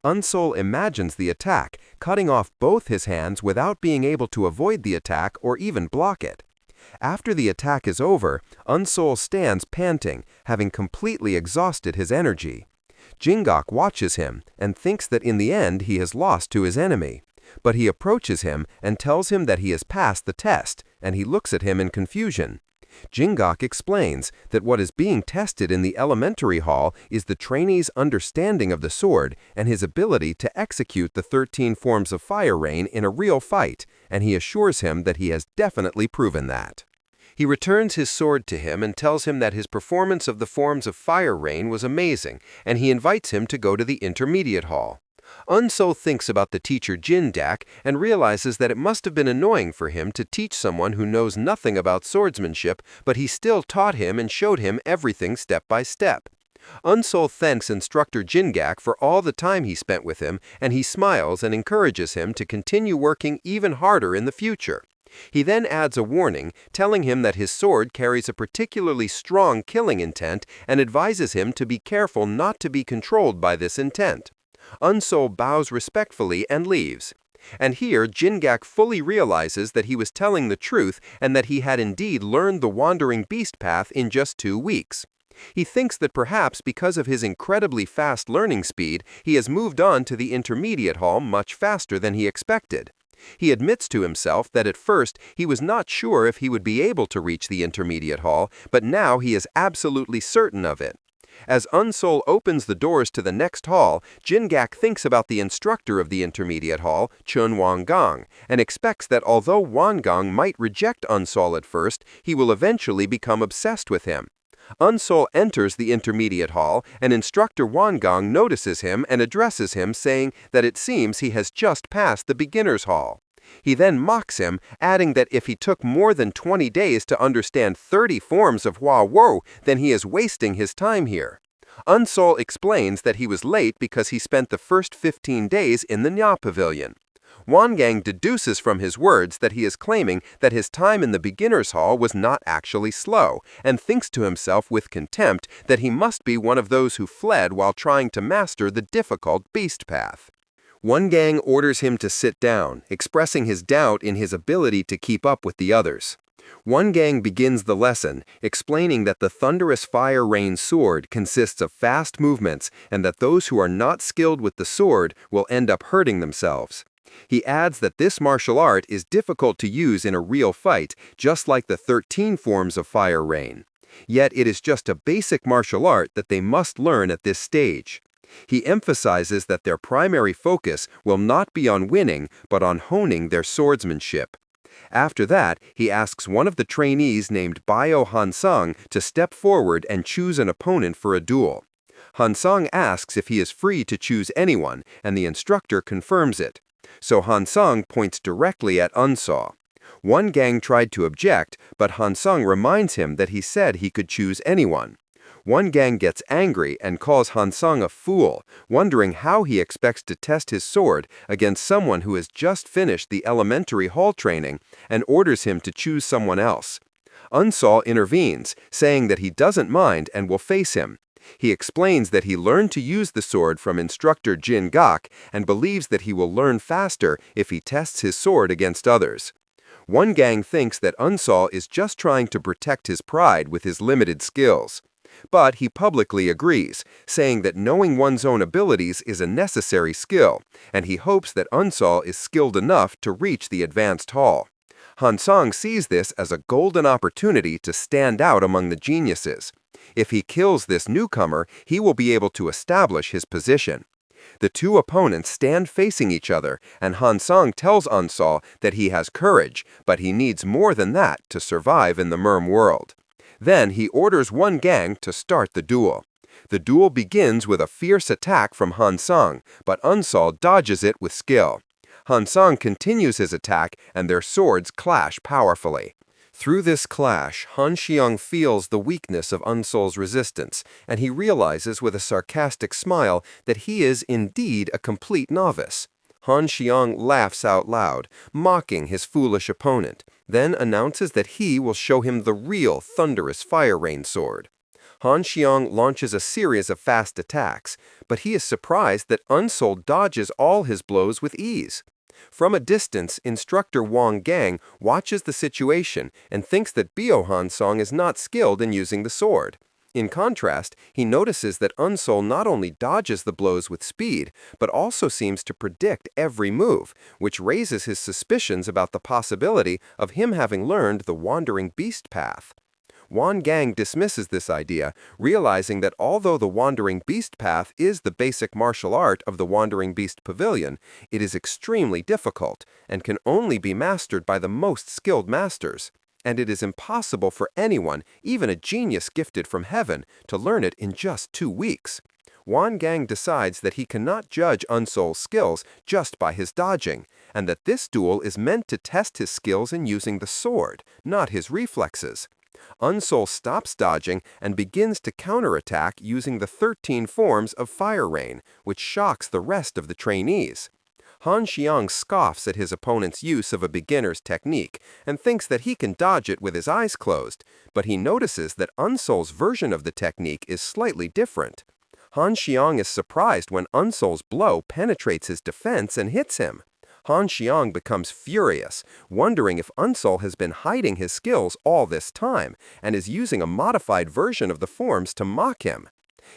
Unsol imagines the attack, cutting off both his hands without being able to avoid the attack or even block it. After the attack is over, Unsol stands panting, having completely exhausted his energy. Jingok watches him and thinks that in the end he has lost to his enemy. But he approaches him and tells him that he has passed the test, and he looks at him in confusion. Jingok explains that what is being tested in the elementary hall is the trainee's understanding of the sword and his ability to execute the 13 forms of fire rain in a real fight, and he assures him that he has definitely proven that. He returns his sword to him and tells him that his performance of the forms of fire rain was amazing, and he invites him to go to the intermediate hall. Unsol thinks about the teacher Jindak and realizes that it must have been annoying for him to teach someone who knows nothing about swordsmanship, but he still taught him and showed him everything step by step. Unsol thanks instructor Jingak for all the time he spent with him, and he smiles and encourages him to continue working even harder in the future. He then adds a warning, telling him that his sword carries a particularly strong killing intent and advises him to be careful not to be controlled by this intent. Unsol bows respectfully and leaves. And here Jingak fully realizes that he was telling the truth and that he had indeed learned the Wandering Beast path in just 2 weeks. He thinks that perhaps because of his incredibly fast learning speed, he has moved on to the intermediate hall much faster than he expected. He admits to himself that at first he was not sure if he would be able to reach the intermediate hall, but now he is absolutely certain of it. As Unsol opens the doors to the next hall, Jingak thinks about the instructor of the intermediate hall, Chun Wangang, and expects that although Wangang might reject Unsol at first, he will eventually become obsessed with him. Unsol enters the intermediate hall, and instructor Wangang notices him and addresses him, saying that it seems he has just passed the beginner's hall. He then mocks him, adding that if he took more than 20 days to understand 30 forms of Hua Wo, then he is wasting his time here. Unsol explains that he was late because he spent the first 15 days in the Nya Pavilion. Wangang deduces from his words that he is claiming that his time in the beginner's hall was not actually slow, and thinks to himself with contempt that he must be one of those who fled while trying to master the difficult beast path. Wangang orders him to sit down, expressing his doubt in his ability to keep up with the others. Wangang begins the lesson, explaining that the thunderous fire rain sword consists of fast movements and that those who are not skilled with the sword will end up hurting themselves. He adds that this martial art is difficult to use in a real fight, just like the 13 forms of fire rain. Yet it is just a basic martial art that they must learn at this stage. He emphasizes that their primary focus will not be on winning, but on honing their swordsmanship. After that, he asks one of the trainees named Bio Hansang to step forward and choose an opponent for a duel. Hansang asks if he is free to choose anyone, and the instructor confirms it. So Hansang points directly at Unsol. Wangang tried to object, but Hansang reminds him that he said he could choose anyone. Wangang gets angry and calls Hansang a fool, wondering how he expects to test his sword against someone who has just finished the elementary hall training, and orders him to choose someone else. Unsol intervenes, saying that he doesn't mind and will face him. He explains that he learned to use the sword from instructor Jin Gak and believes that he will learn faster if he tests his sword against others. Wangang thinks that Unsol is just trying to protect his pride with his limited skills. But he publicly agrees, saying that knowing one's own abilities is a necessary skill, and he hopes that Unsol is skilled enough to reach the advanced hall. Hansang sees this as a golden opportunity to stand out among the geniuses. If he kills this newcomer, he will be able to establish his position. The two opponents stand facing each other, and Hansang tells Unsol that he has courage, but he needs more than that to survive in the Merm world. Then he orders Wangang to start the duel. The duel begins with a fierce attack from Hansang, but Unsol dodges it with skill. Hansang continues his attack, and their swords clash powerfully. Through this clash, Han Xiang feels the weakness of Unsol's resistance, and he realizes with a sarcastic smile that he is indeed a complete novice. Han Xiang laughs out loud, mocking his foolish opponent, then announces that he will show him the real thunderous fire rain sword. Han Xiang launches a series of fast attacks, but he is surprised that Unsol dodges all his blows with ease. From a distance, instructor Wangang watches the situation and thinks that Bio Hansang is not skilled in using the sword. In contrast, he notices that Unsol not only dodges the blows with speed, but also seems to predict every move, which raises his suspicions about the possibility of him having learned the Wandering Beast path. Wangang dismisses this idea, realizing that although the Wandering Beast path is the basic martial art of the Wandering Beast Pavilion, it is extremely difficult and can only be mastered by the most skilled masters. And it is impossible for anyone, even a genius gifted from heaven, to learn it in just 2 weeks. Wangang decides that he cannot judge Unsol's skills just by his dodging, and that this duel is meant to test his skills in using the sword, not his reflexes. Unsol stops dodging and begins to counterattack using the 13 forms of fire rain, which shocks the rest of the trainees. Han Xiang scoffs at his opponent's use of a beginner's technique and thinks that he can dodge it with his eyes closed, but he notices that Unsol's version of the technique is slightly different. Han Xiang is surprised when Unsol's blow penetrates his defense and hits him. Han Xiang becomes furious, wondering if Unsol has been hiding his skills all this time and is using a modified version of the forms to mock him.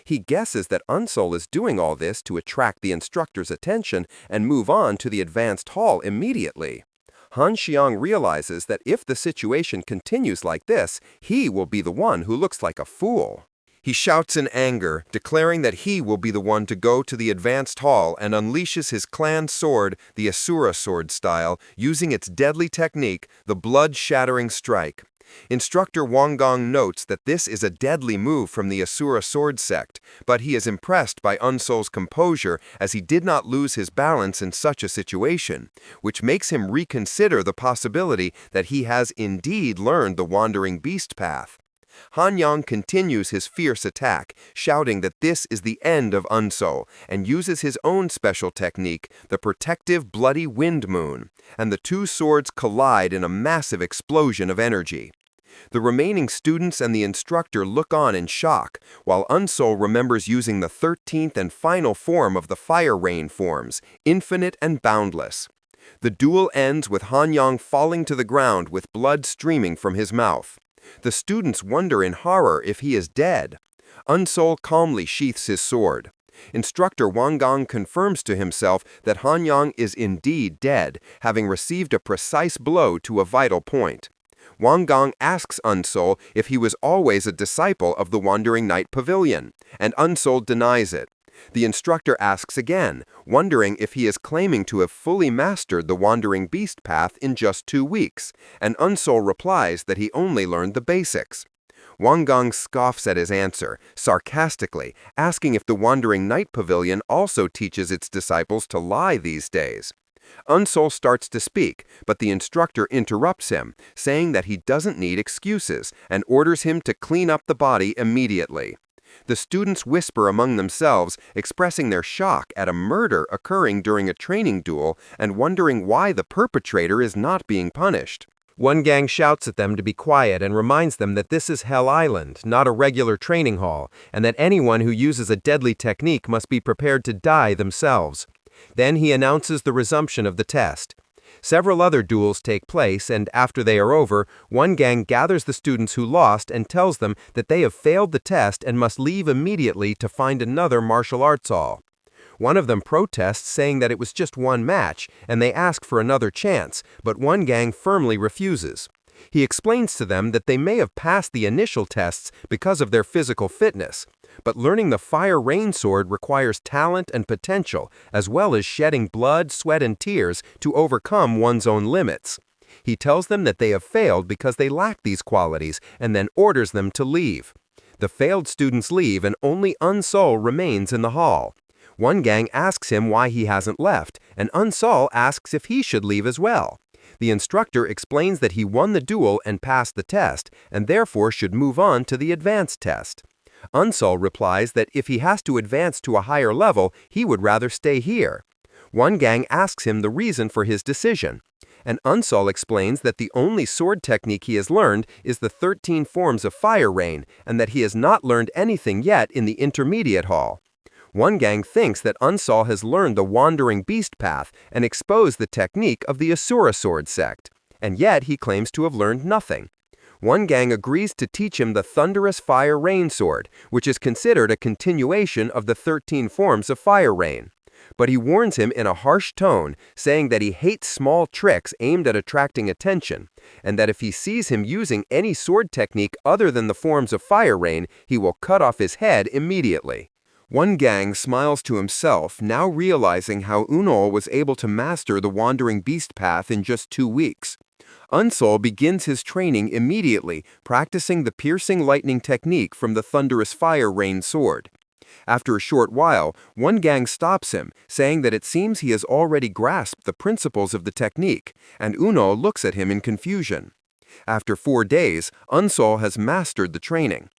He guesses that Unsol is doing all this to attract the instructor's attention and move on to the advanced hall immediately. Han Xiang realizes that if the situation continues like this, he will be the one who looks like a fool. He shouts in anger, declaring that he will be the one to go to the advanced hall and unleashes his clan sword, the Asura sword style, using its deadly technique, the blood-shattering strike. Instructor Wang Gong notes that this is a deadly move from the Asura sword sect, but he is impressed by Unsol's composure as he did not lose his balance in such a situation, which makes him reconsider the possibility that he has indeed learned the Wandering Beast path. Han Yang continues his fierce attack, shouting that this is the end of Unsol, and uses his own special technique, the protective bloody wind moon, and the two swords collide in a massive explosion of energy. The remaining students and the instructor look on in shock, while Unsol remembers using the 13th and final form of the fire rain forms, infinite and boundless. The duel ends with Han Yang falling to the ground with blood streaming from his mouth. The students wonder in horror if he is dead. Unsol calmly sheaths his sword. Instructor Wang Gong confirms to himself that Han Yang is indeed dead, having received a precise blow to a vital point. Wang Gong asks Unsol if he was always a disciple of the Wandering Night Pavilion, and Unsol denies it. The instructor asks again, wondering if he is claiming to have fully mastered the Wandering Beast path in just 2 weeks, and Unsol replies that he only learned the basics. Wang Gong scoffs at his answer, sarcastically, asking if the Wandering Night Pavilion also teaches its disciples to lie these days. Unsol starts to speak, but the instructor interrupts him, saying that he doesn't need excuses, and orders him to clean up the body immediately. The students whisper among themselves, expressing their shock at a murder occurring during a training duel and wondering why the perpetrator is not being punished. One gang shouts at them to be quiet and reminds them that this is Hell Island, not a regular training hall, and that anyone who uses a deadly technique must be prepared to die themselves. Then he announces the resumption of the test. Several other duels take place, and after they are over, one gang gathers the students who lost and tells them that they have failed the test and must leave immediately to find another martial arts hall. One of them protests, saying that it was just one match, and they ask for another chance, but one gang firmly refuses. He explains to them that they may have passed the initial tests because of their physical fitness, but learning the fire rain sword requires talent and potential, as well as shedding blood, sweat, and tears to overcome one's own limits. He tells them that they have failed because they lack these qualities, and then orders them to leave. The failed students leave, and only Unsol remains in the hall. One gang asks him why he hasn't left, and Unsol asks if he should leave as well. The instructor explains that he won the duel and passed the test, and therefore should move on to the advanced test. Unsol replies that if he has to advance to a higher level, he would rather stay here. One gang asks him the reason for his decision, and Unsol explains that the only sword technique he has learned is the 13 forms of fire rain, and that he has not learned anything yet in the intermediate hall. One gang thinks that Unsol has learned the Wandering Beast path and exposed the technique of the Asura sword sect, and yet he claims to have learned nothing. One gang agrees to teach him the thunderous fire rain sword, which is considered a continuation of the 13 forms of fire rain. But he warns him in a harsh tone, saying that he hates small tricks aimed at attracting attention, and that if he sees him using any sword technique other than the forms of fire rain, he will cut off his head immediately. One gang smiles to himself, now realizing how Unol was able to master the Wandering Beast path in just 2 weeks. Unsol begins his training immediately, practicing the piercing lightning technique from the thunderous fire rain sword. After a short while, one gang stops him, saying that it seems he has already grasped the principles of the technique, and Unol looks at him in confusion. After 4 days, Unsol has mastered the training.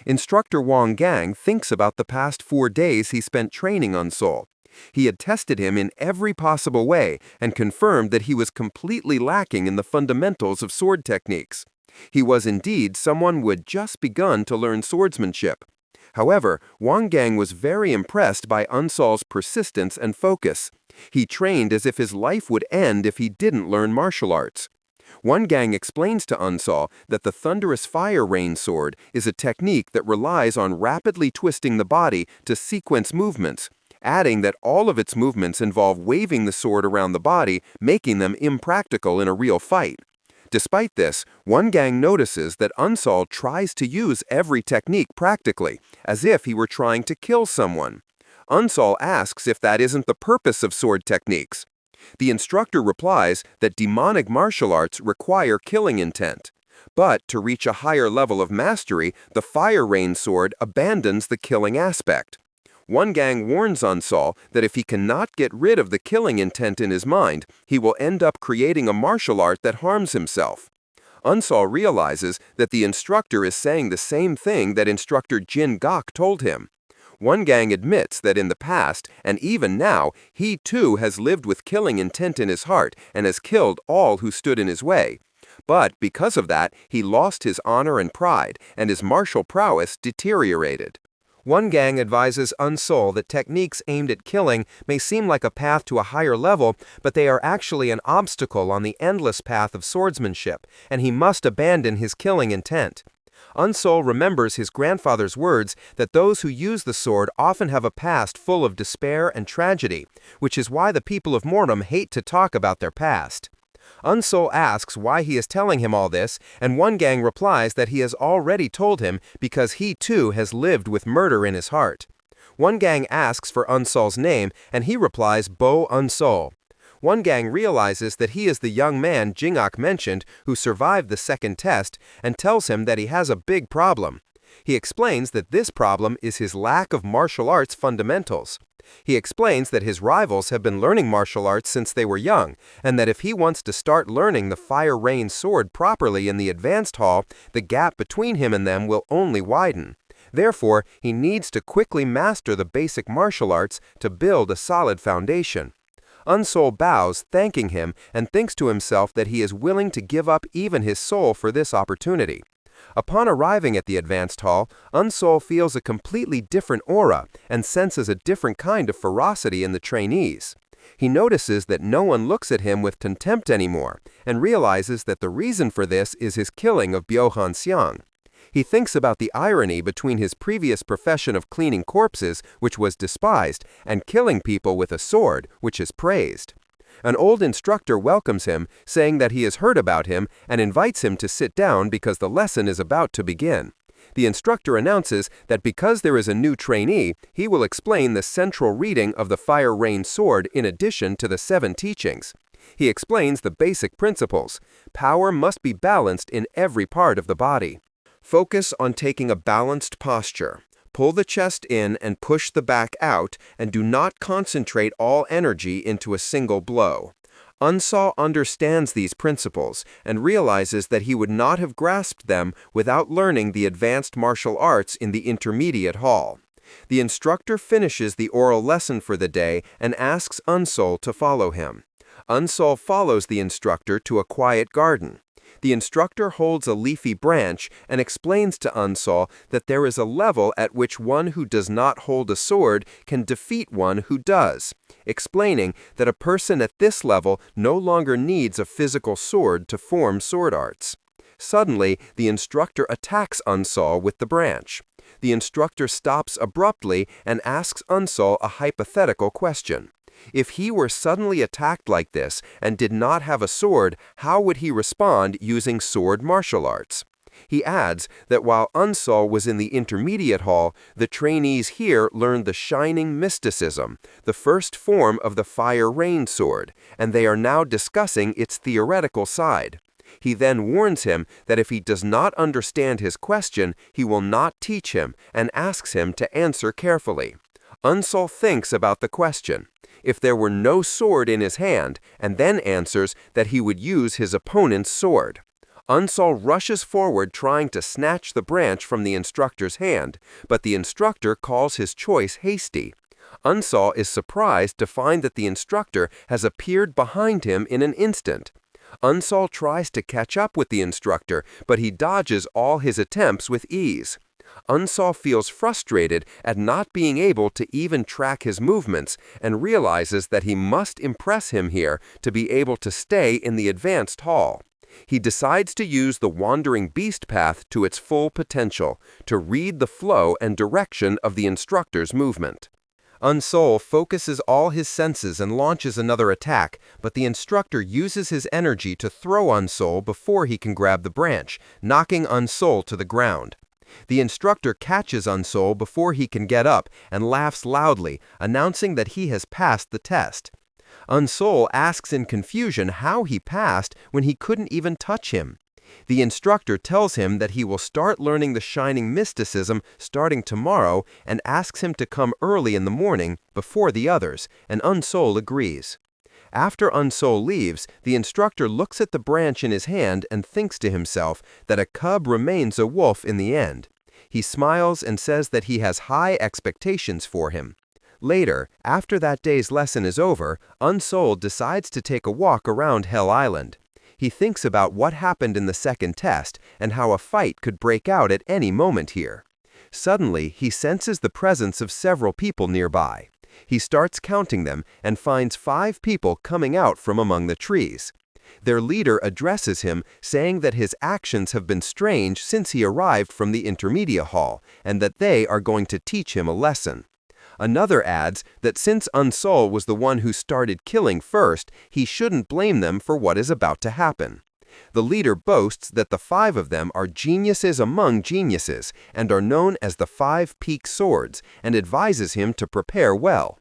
Instructor Wang Gang thinks about the past 4 days he spent training Unsol. He had tested him in every possible way and confirmed that he was completely lacking in the fundamentals of sword techniques. He was indeed someone who had just begun to learn swordsmanship. However, Wang Gang was very impressed by Unsol's persistence and focus. He trained as if his life would end if he didn't learn martial arts. One gang explains to Unsol that the thunderous fire rain sword is a technique that relies on rapidly twisting the body to sequence movements, adding that all of its movements involve waving the sword around the body, making them impractical in a real fight. Despite this, one gang notices that Unsol tries to use every technique practically, as if he were trying to kill someone. Unsol asks if that isn't the purpose of sword techniques. The instructor replies that demonic martial arts require killing intent. But to reach a higher level of mastery, the fire rain sword abandons the killing aspect. One gang warns Unsol that if he cannot get rid of the killing intent in his mind, he will end up creating a martial art that harms himself. Unsol realizes that the instructor is saying the same thing that instructor Jin Gok told him. One gang admits that in the past, and even now, he too has lived with killing intent in his heart and has killed all who stood in his way. But because of that, he lost his honor and pride, and his martial prowess deteriorated. One gang advises Unsol that techniques aimed at killing may seem like a path to a higher level, but they are actually an obstacle on the endless path of swordsmanship, and he must abandon his killing intent. Unsol remembers his grandfather's words that those who use the sword often have a past full of despair and tragedy, which is why the people of Mortem hate to talk about their past. Unsol asks why he is telling him all this, and one gang replies that he has already told him because he too has lived with murder in his heart. One gang asks for Unsol's name, and he replies Bo Unsol. One gang realizes that he is the young man Jingok mentioned who survived the second test and tells him that he has a big problem. He explains that this problem is his lack of martial arts fundamentals. He explains that his rivals have been learning martial arts since they were young, and that if he wants to start learning the fire rain sword properly in the advanced hall, the gap between him and them will only widen. Therefore, he needs to quickly master the basic martial arts to build a solid foundation. Unsol bows, thanking him, and thinks to himself that he is willing to give up even his soul for this opportunity. Upon arriving at the advanced hall, Unsol feels a completely different aura and senses a different kind of ferocity in the trainees. He notices that no one looks at him with contempt anymore, and realizes that the reason for this is his killing of Byohan Xiang. He thinks about the irony between his previous profession of cleaning corpses, which was despised, and killing people with a sword, which is praised. An old instructor welcomes him, saying that he has heard about him and invites him to sit down because the lesson is about to begin. The instructor announces that because there is a new trainee, he will explain the central reading of the Fire Rain Sword in addition to the 7 teachings. He explains the basic principles. Power must be balanced in every part of the body. Focus on taking a balanced posture. Pull the chest in and push the back out, and do not concentrate all energy into a single blow. Unsol understands these principles and realizes that he would not have grasped them without learning the advanced martial arts in the intermediate hall. The instructor finishes the oral lesson for the day and asks Unsol to follow him. Unsol follows the instructor to a quiet garden. The instructor holds a leafy branch and explains to Unsol that there is a level at which one who does not hold a sword can defeat one who does, explaining that a person at this level no longer needs a physical sword to form sword arts. Suddenly, the instructor attacks Unsol with the branch. The instructor stops abruptly and asks Unsol a hypothetical question. If he were suddenly attacked like this and did not have a sword, how would he respond using sword martial arts? He adds that while Unsol was in the intermediate hall, the trainees here learned the shining mysticism, the first form of the fire rain sword, and they are now discussing its theoretical side. He then warns him that if he does not understand his question, he will not teach him and asks him to answer carefully. Unsol thinks about the question. If there were no sword in his hand, and then answers that he would use his opponent's sword. Unsol rushes forward trying to snatch the branch from the instructor's hand, but the instructor calls his choice hasty. Unsol is surprised to find that the instructor has appeared behind him in an instant. Unsol tries to catch up with the instructor, but he dodges all his attempts with ease. Unsol feels frustrated at not being able to even track his movements and realizes that he must impress him here to be able to stay in the advanced hall. He decides to use the wandering beast path to its full potential, to read the flow and direction of the instructor's movement. Unsol focuses all his senses and launches another attack, but the instructor uses his energy to throw Unsol before he can grab the branch, knocking Unsol to the ground. The instructor catches Unsol before he can get up and laughs loudly, announcing that he has passed the test. Unsol asks in confusion how he passed when he couldn't even touch him. The instructor tells him that he will start learning the shining mysticism starting tomorrow and asks him to come early in the morning before the others, and Unsol agrees. After Unsol leaves, the instructor looks at the branch in his hand and thinks to himself that a cub remains a wolf in the end. He smiles and says that he has high expectations for him. Later, after that day's lesson is over, Unsol decides to take a walk around Hell Island. He thinks about what happened in the second test and how a fight could break out at any moment here. Suddenly, he senses the presence of several people nearby. He starts counting them and finds 5 people coming out from among the trees. Their leader addresses him, saying that his actions have been strange since he arrived from the intermedia hall, and that they are going to teach him a lesson. Another adds that since Unsol was the one who started killing first, he shouldn't blame them for what is about to happen. The leader boasts that the 5 of them are geniuses among geniuses and are known as the 5 peak swords, and advises him to prepare well.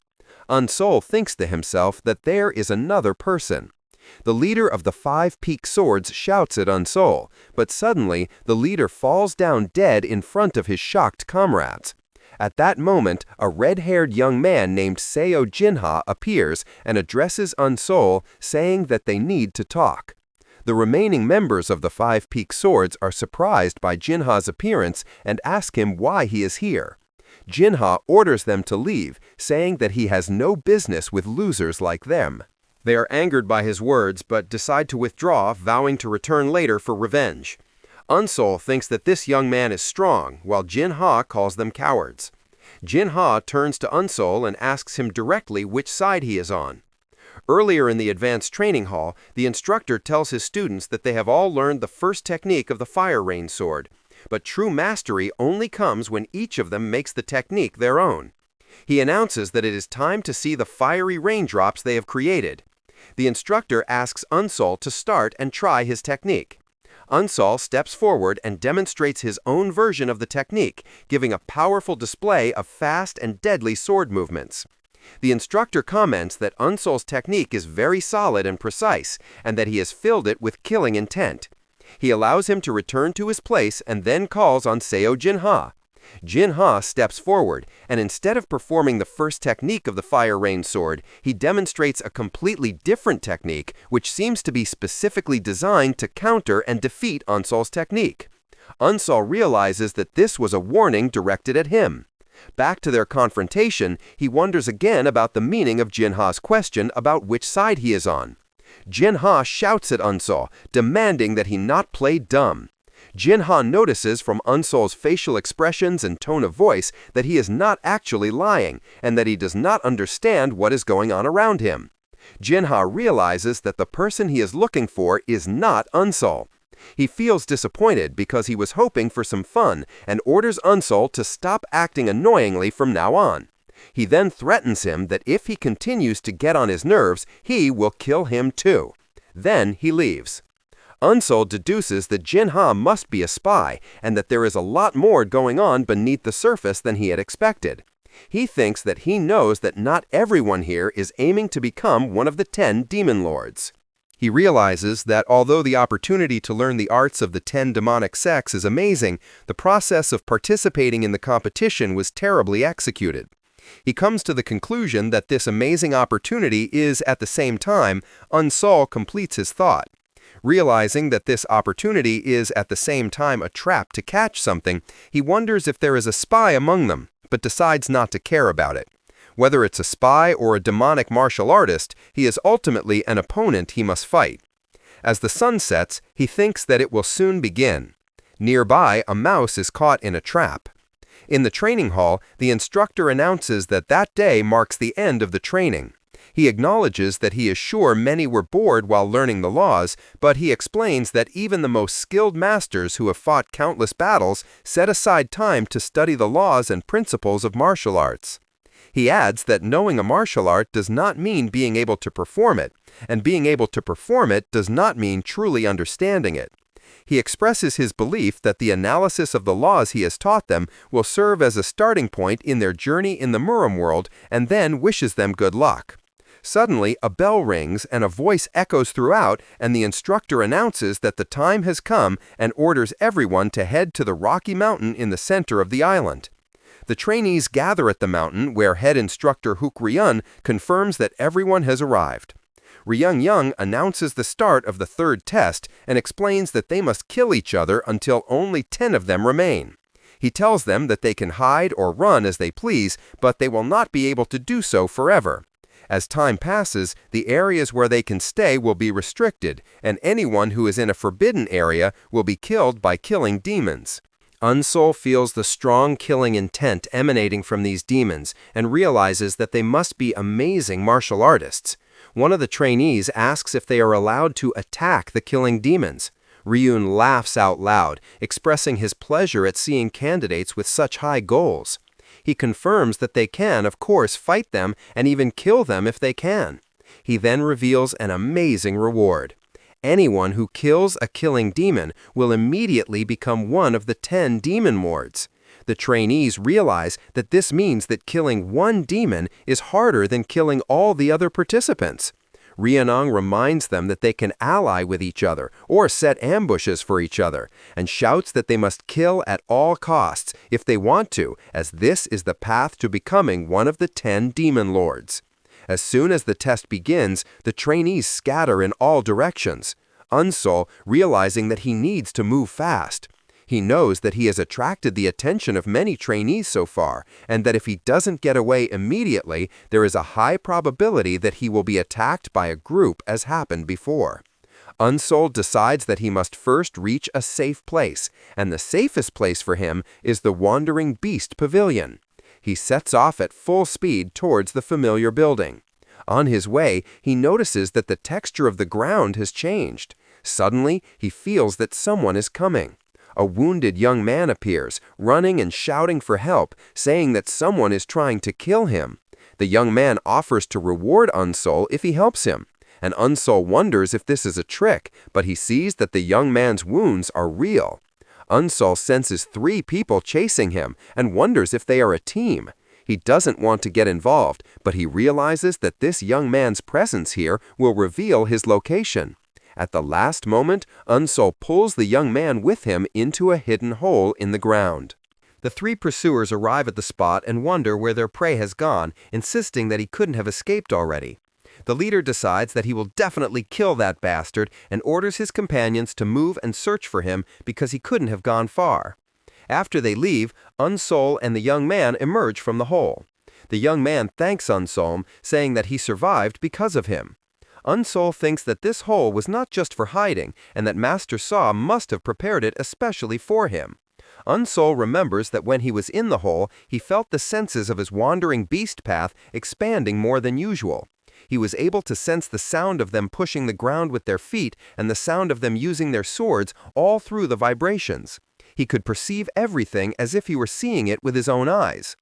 Unsol thinks to himself that there is another person. The leader of the 5 peak swords shouts at Unsol, but suddenly the leader falls down dead in front of his shocked comrades. At that moment, a red-haired young man named Seo Jinha appears and addresses Unsol, saying that they need to talk. The remaining members of the 5 peak swords are surprised by Jinha's appearance and ask him why he is here. Jinha orders them to leave, saying that he has no business with losers like them. They are angered by his words but decide to withdraw, vowing to return later for revenge. Unsol thinks that this young man is strong, while Jinha calls them cowards. Jinha turns to Unsol and asks him directly which side he is on. Earlier in the advanced training hall, the instructor tells his students that they have all learned the first technique of the Fire Rain sword, but true mastery only comes when each of them makes the technique their own. He announces that it is time to see the fiery raindrops they have created. The instructor asks Unsol to start and try his technique. Unsol steps forward and demonstrates his own version of the technique, giving a powerful display of fast and deadly sword movements. The instructor comments that Unsol's technique is very solid and precise, and that he has filled it with killing intent. He allows him to return to his place and then calls on Seo Jinha. Jinha steps forward, and instead of performing the first technique of the Fire Rain sword, he demonstrates a completely different technique, which seems to be specifically designed to counter and defeat Unsol's technique. Unsol realizes that this was a warning directed at him. Back to their confrontation, he wonders again about the meaning of Jinha's question about which side he is on. Jinha shouts at Unsol, demanding that he not play dumb. Jinha notices from Unsol's facial expressions and tone of voice that he is not actually lying, and that he does not understand what is going on around him. Jinha realizes that the person he is looking for is not Unsol. He feels disappointed because he was hoping for some fun and orders Unsol to stop acting annoyingly from now on. He then threatens him that if he continues to get on his nerves, he will kill him too. Then he leaves. Unsol deduces that Jinha must be a spy and that there is a lot more going on beneath the surface than he had expected. He thinks that he knows that not everyone here is aiming to become one of the 10 demon lords. He realizes that although the opportunity to learn the arts of the 10 demonic sects is amazing, the process of participating in the competition was terribly executed. He comes to the conclusion that this amazing opportunity is, at the same time, Unsol completes his thought. Realizing that this opportunity is at the same time a trap to catch something, he wonders if there is a spy among them, but decides not to care about it. Whether it's a spy or a demonic martial artist, he is ultimately an opponent he must fight. As the sun sets, he thinks that it will soon begin. Nearby, a mouse is caught in a trap. In the training hall, the instructor announces that that day marks the end of the training. He acknowledges that he is sure many were bored while learning the laws, but he explains that even the most skilled masters who have fought countless battles set aside time to study the laws and principles of martial arts. He adds that knowing a martial art does not mean being able to perform it, and being able to perform it does not mean truly understanding it. He expresses his belief that the analysis of the laws he has taught them will serve as a starting point in their journey in the Muram world, and then wishes them good luck. Suddenly, a bell rings and a voice echoes throughout, and the instructor announces that the time has come and orders everyone to head to the rocky mountain in the center of the island. The trainees gather at the mountain, where head instructor Hook Ryun confirms that everyone has arrived. Ryung Young announces the start of the third test and explains that they must kill each other until only 10 of them remain. He tells them that they can hide or run as they please, but they will not be able to do so forever. As time passes, the areas where they can stay will be restricted, and anyone who is in a forbidden area will be killed by killing demons. Unsol feels the strong killing intent emanating from these demons and realizes that they must be amazing martial artists. One of the trainees asks if they are allowed to attack the killing demons. Ryun laughs out loud, expressing his pleasure at seeing candidates with such high goals. He confirms that they can, of course, fight them and even kill them if they can. He then reveals an amazing reward. Anyone who kills a killing demon will immediately become one of the 10 demon lords. The trainees realize that this means that killing one demon is harder than killing all the other participants. Ryeonong reminds them that they can ally with each other or set ambushes for each other, and shouts that they must kill at all costs if they want to, as this is the path to becoming one of the 10 demon lords. As soon as the test begins, the trainees scatter in all directions. Unsol, realizing that he needs to move fast. He knows that he has attracted the attention of many trainees so far, and that if he doesn't get away immediately, there is a high probability that he will be attacked by a group as happened before. Unsol decides that he must first reach a safe place, and the safest place for him is the Wandering Beast Pavilion. He sets off at full speed towards the familiar building. On his way, he notices that the texture of the ground has changed. Suddenly, he feels that someone is coming. A wounded young man appears, running and shouting for help, saying that someone is trying to kill him. The young man offers to reward Unsol if he helps him, and Unsol wonders if this is a trick, but he sees that the young man's wounds are real. Unsol senses 3 people chasing him and wonders if they are a team. He doesn't want to get involved, but he realizes that this young man's presence here will reveal his location. At the last moment, Unsol pulls the young man with him into a hidden hole in the ground. The 3 pursuers arrive at the spot and wonder where their prey has gone, insisting that he couldn't have escaped already. The leader decides that he will definitely kill that bastard and orders his companions to move and search for him because he couldn't have gone far. After they leave, Unsol and the young man emerge from the hole. The young man thanks Unsol, saying that he survived because of him. Unsol thinks that this hole was not just for hiding and that Master Saw must have prepared it especially for him. Unsol remembers that when he was in the hole, he felt the senses of his wandering beast path expanding more than usual. He was able to sense the sound of them pushing the ground with their feet and the sound of them using their swords all through the vibrations. He could perceive everything as if he were seeing it with his own eyes.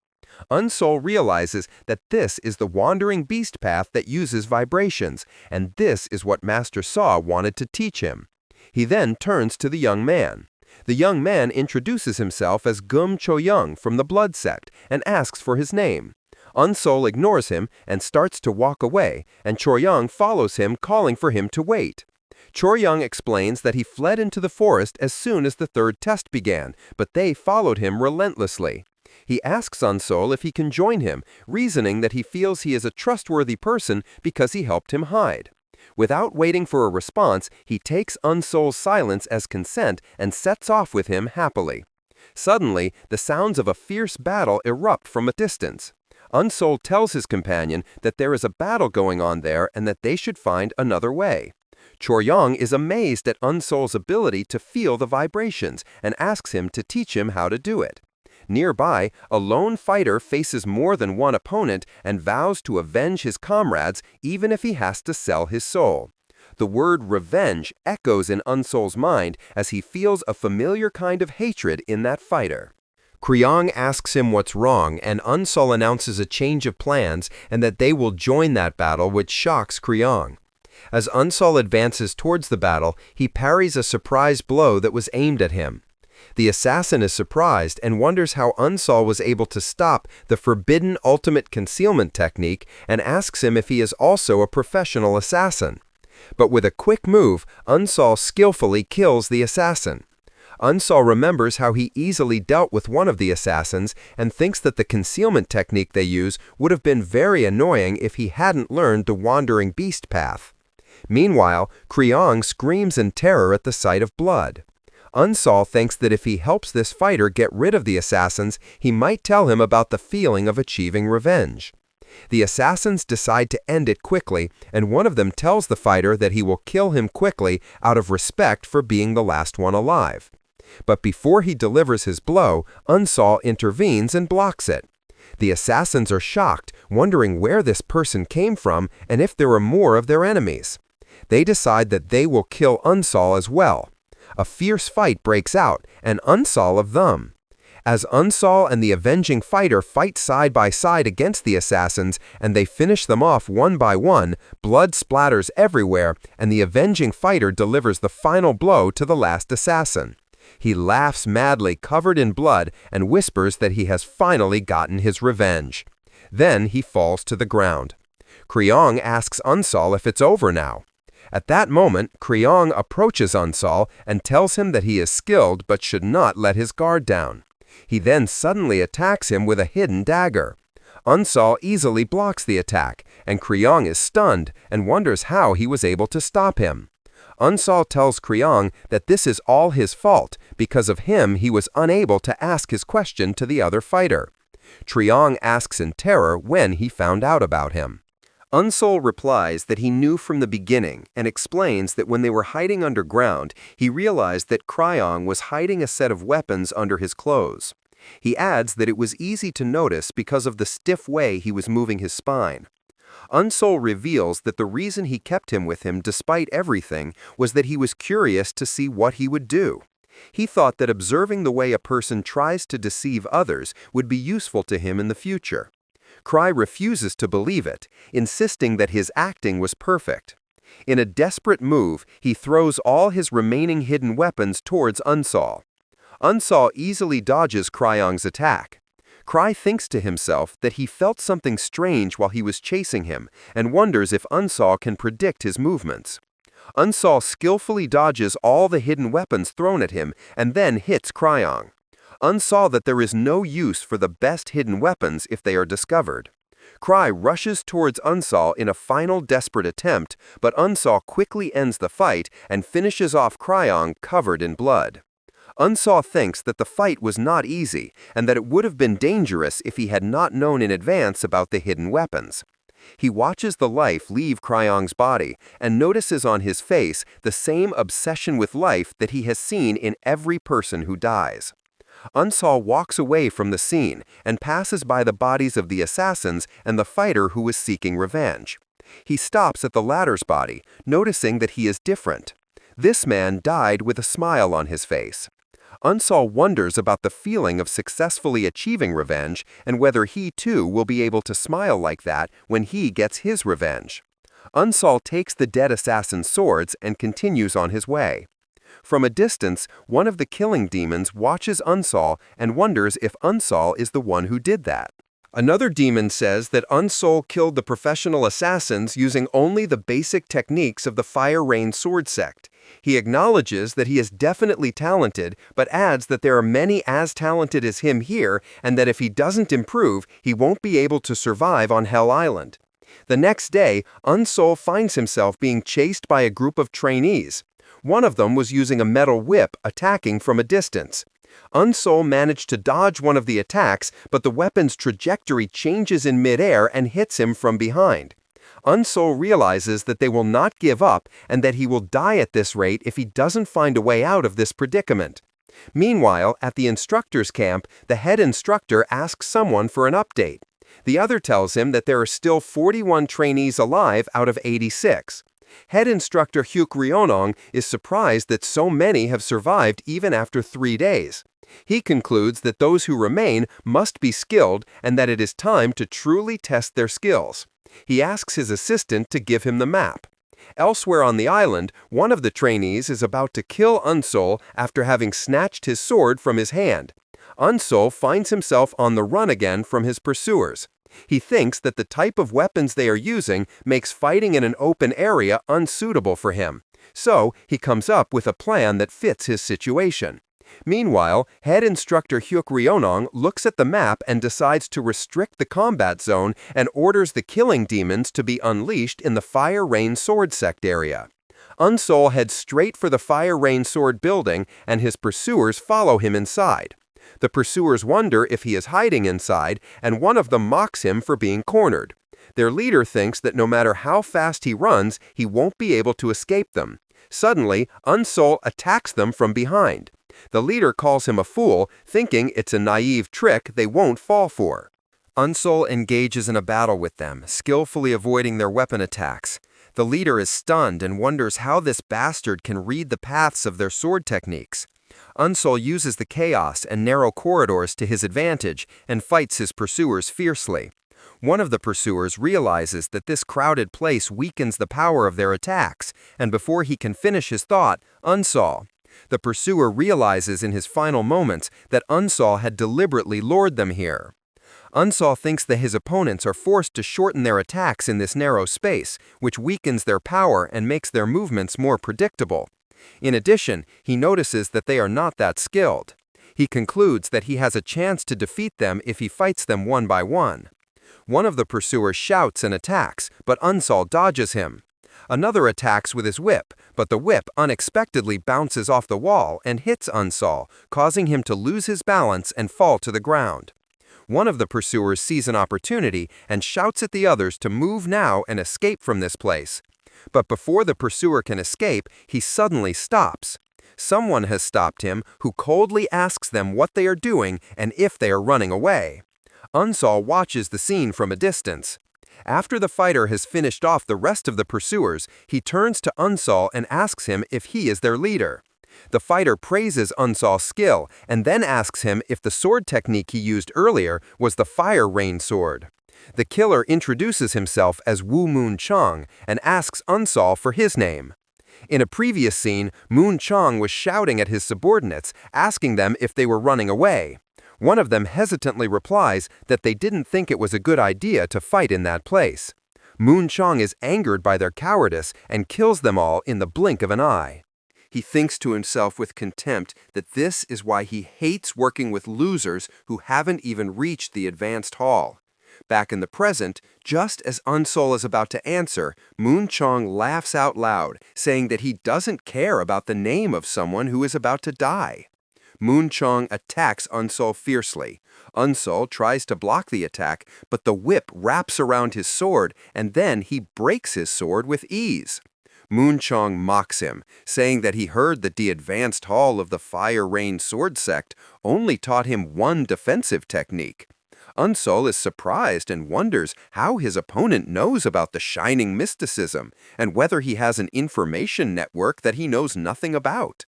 Unsol realizes that this is the wandering beast path that uses vibrations, and this is what Master Saw wanted to teach him. He then turns to the young man. The young man introduces himself as Gum Cho-young from the Blood Sect and asks for his name. Unsol ignores him and starts to walk away, and Cho-young follows him, calling for him to wait. Cho-young explains that he fled into the forest as soon as the third test began, but they followed him relentlessly. He asks Unsol if he can join him, reasoning that he feels he is a trustworthy person because he helped him hide. Without waiting for a response, he takes Unsol's silence as consent and sets off with him happily. Suddenly, the sounds of a fierce battle erupt from a distance. Unsol tells his companion that there is a battle going on there and that they should find another way. Cho-young is amazed at Unsol's ability to feel the vibrations and asks him to teach him how to do it. Nearby, a lone fighter faces more than one opponent and vows to avenge his comrades even if he has to sell his soul. The word revenge echoes in Unsol's mind as he feels a familiar kind of hatred in that fighter. Kryong asks him what's wrong, and Unsol announces a change of plans and that they will join that battle, which shocks Kryong. As Unsol advances towards the battle, he parries a surprise blow that was aimed at him. The assassin is surprised and wonders how Unsol was able to stop the forbidden ultimate concealment technique and asks him if he is also a professional assassin. But with a quick move, Unsol skillfully kills the assassin. Unsol remembers how he easily dealt with one of the assassins and thinks that the concealment technique they use would have been very annoying if he hadn't learned the wandering beast path. Meanwhile, Kryong screams in terror at the sight of blood. Unsol thinks that if he helps this fighter get rid of the assassins, he might tell him about the feeling of achieving revenge. The assassins decide to end it quickly, and one of them tells the fighter that he will kill him quickly out of respect for being the last one alive. But before he delivers his blow, Unsol intervenes and blocks it. The assassins are shocked, wondering where this person came from and if there are more of their enemies. They decide that they will kill Unsol as well. A fierce fight breaks out, and Unsol of them. As Unsol and the avenging fighter fight side by side against the assassins and they finish them off one by one, blood splatters everywhere, and the avenging fighter delivers the final blow to the last assassin. He laughs madly, covered in blood, and whispers that he has finally gotten his revenge. Then he falls to the ground. Kryong asks Unsol if it's over now. At that moment, Kryong approaches Unsol and tells him that he is skilled but should not let his guard down. He then suddenly attacks him with a hidden dagger. Unsol easily blocks the attack, and Kryong is stunned and wonders how he was able to stop him. Unsol tells Kryong that this is all his fault. Because of him, he was unable to ask his question to the other fighter. Kryong asks in terror when he found out about him. Unsol replies that he knew from the beginning and explains that when they were hiding underground, he realized that Kryong was hiding a set of weapons under his clothes. He adds that it was easy to notice because of the stiff way he was moving his spine. Unsol reveals that the reason he kept him with him despite everything was that he was curious to see what he would do. He thought that observing the way a person tries to deceive others would be useful to him in the future. Cry refuses to believe it, insisting that his acting was perfect. In a desperate move, he throws all his remaining hidden weapons towards Unsol. Unsol easily dodges Kryong's attack. Cry thinks to himself that he felt something strange while he was chasing him and wonders if Unsol can predict his movements. Unsol skillfully dodges all the hidden weapons thrown at him and then hits Kryong. Unsol that there is no use for the best hidden weapons if they are discovered. Cry rushes towards Unsol in a final desperate attempt, but Unsol quickly ends the fight and finishes off Kryong covered in blood. Unsol thinks that the fight was not easy and that it would have been dangerous if he had not known in advance about the hidden weapons. He watches the life leave Kryong's body and notices on his face the same obsession with life that he has seen in every person who dies. Unsol walks away from the scene and passes by the bodies of the assassins and the fighter who was seeking revenge. He stops at the latter's body, noticing that he is different. This man died with a smile on his face. Unsol wonders about the feeling of successfully achieving revenge and whether he too will be able to smile like that when he gets his revenge. Unsol takes the dead assassin's swords and continues on his way. From a distance, one of the killing demons watches Unsol and wonders if Unsol is the one who did that. Another demon says that Unsol killed the professional assassins using only the basic techniques of the Fire Rain sword sect. He acknowledges that he is definitely talented, but adds that there are many as talented as him here and that if he doesn't improve, he won't be able to survive on Hell Island. The next day, Unsol finds himself being chased by a group of trainees. One of them was using a metal whip, attacking from a distance. Unsol managed to dodge one of the attacks, but the weapon's trajectory changes in midair and hits him from behind. Unsol realizes that they will not give up and that he will die at this rate if he doesn't find a way out of this predicament. Meanwhile, at the instructor's camp, the head instructor asks someone for an update. The other tells him that there are still 41 trainees alive out of 86. Head instructor Hyuk Ryeonong is surprised that so many have survived even after 3 days. He concludes that those who remain must be skilled and that it is time to truly test their skills. He asks his assistant to give him the map. Elsewhere on the island, one of the trainees is about to kill Unsol after having snatched his sword from his hand. Unsol finds himself on the run again from his pursuers. He thinks that the type of weapons they are using makes fighting in an open area unsuitable for him. So, he comes up with a plan that fits his situation. Meanwhile, head instructor Hyuk Ryeonong looks at the map and decides to restrict the combat zone and orders the killing demons to be unleashed in the Fire Rain Sword Sect area. Unsol heads straight for the Fire Rain Sword building and his pursuers follow him inside. The pursuers wonder if he is hiding inside, and one of them mocks him for being cornered. Their leader thinks that no matter how fast he runs, he won't be able to escape them. Suddenly, Unsol attacks them from behind. The leader calls him a fool, thinking it's a naive trick they won't fall for. Unsol engages in a battle with them, skillfully avoiding their weapon attacks. The leader is stunned and wonders how this bastard can read the paths of their sword techniques. Unsol uses the chaos and narrow corridors to his advantage and fights his pursuers fiercely. One of the pursuers realizes that this crowded place weakens the power of their attacks, and before he can finish his thought, Unsol. The pursuer realizes in his final moments that Unsol had deliberately lured them here. Unsol thinks that his opponents are forced to shorten their attacks in this narrow space, which weakens their power and makes their movements more predictable. In addition, he notices that they are not that skilled. He concludes that he has a chance to defeat them if he fights them one by one. One of the pursuers shouts and attacks, but Unsol dodges him. Another attacks with his whip, but the whip unexpectedly bounces off the wall and hits Unsol, causing him to lose his balance and fall to the ground. One of the pursuers sees an opportunity and shouts at the others to move now and escape from this place. But before the pursuer can escape, he suddenly stops. Someone has stopped him, who coldly asks them what they are doing and if they are running away. Unsol watches the scene from a distance. After the fighter has finished off the rest of the pursuers, he turns to Unsol and asks him if he is their leader. The fighter praises Unsol's skill and then asks him if the sword technique he used earlier was the Fire Rain sword. The killer introduces himself as Woo Moon Chong and asks Unsol for his name. In a previous scene, Moon Chong was shouting at his subordinates, asking them if they were running away. One of them hesitantly replies that they didn't think it was a good idea to fight in that place. Moon Chong is angered by their cowardice and kills them all in the blink of an eye. He thinks to himself with contempt that this is why he hates working with losers who haven't even reached the advanced hall. Back in the present, just as Unsol is about to answer, Moon Chong laughs out loud, saying that he doesn't care about the name of someone who is about to die. Moon Chong attacks Unsol fiercely. Unsol tries to block the attack, but the whip wraps around his sword, and then he breaks his sword with ease. Moon Chong mocks him, saying that he heard that the advanced hall of the Fire Rain Sword Sect only taught him one defensive technique. Unsol is surprised and wonders how his opponent knows about the shining mysticism and whether he has an information network that he knows nothing about.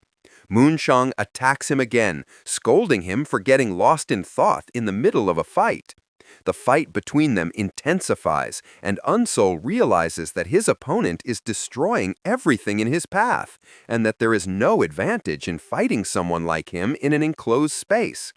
Moon Chong attacks him again, scolding him for getting lost in thought in the middle of a fight. The fight between them intensifies, and Unsol realizes that his opponent is destroying everything in his path, and that there is no advantage in fighting someone like him in an enclosed space.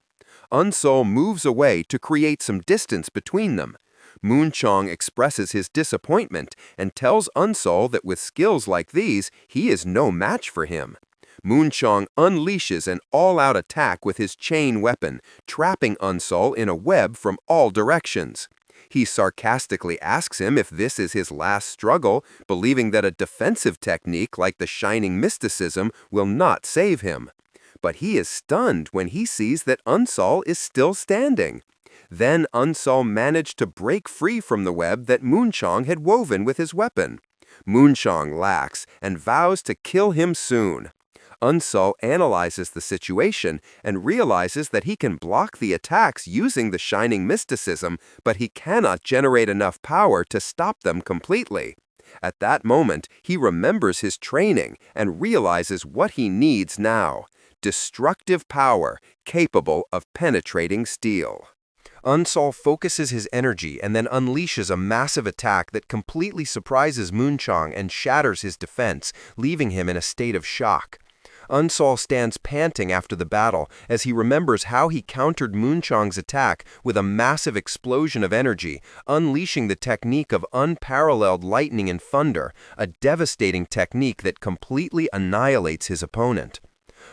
Unsol moves away to create some distance between them. Moon Chong expresses his disappointment and tells Unsol that with skills like these, he is no match for him. Moon Chong unleashes an all-out attack with his chain weapon, trapping Unsol in a web from all directions. He sarcastically asks him if this is his last struggle, believing that a defensive technique like the shining mysticism will not save him. But he is stunned when he sees that Unsol is still standing. Then Unsol managed to break free from the web that Moon Chong had woven with his weapon. Moon Chong laughs and vows to kill him soon. Unsul analyzes the situation and realizes that he can block the attacks using the shining mysticism, but he cannot generate enough power to stop them completely. At that moment, he remembers his training and realizes what he needs now: destructive power capable of penetrating steel. Unsul focuses his energy and then unleashes a massive attack that completely surprises Moonchong and shatters his defense, leaving him in a state of shock. Unsul stands panting after the battle as he remembers how he countered Moonchong's attack with a massive explosion of energy, unleashing the technique of unparalleled lightning and thunder, a devastating technique that completely annihilates his opponent.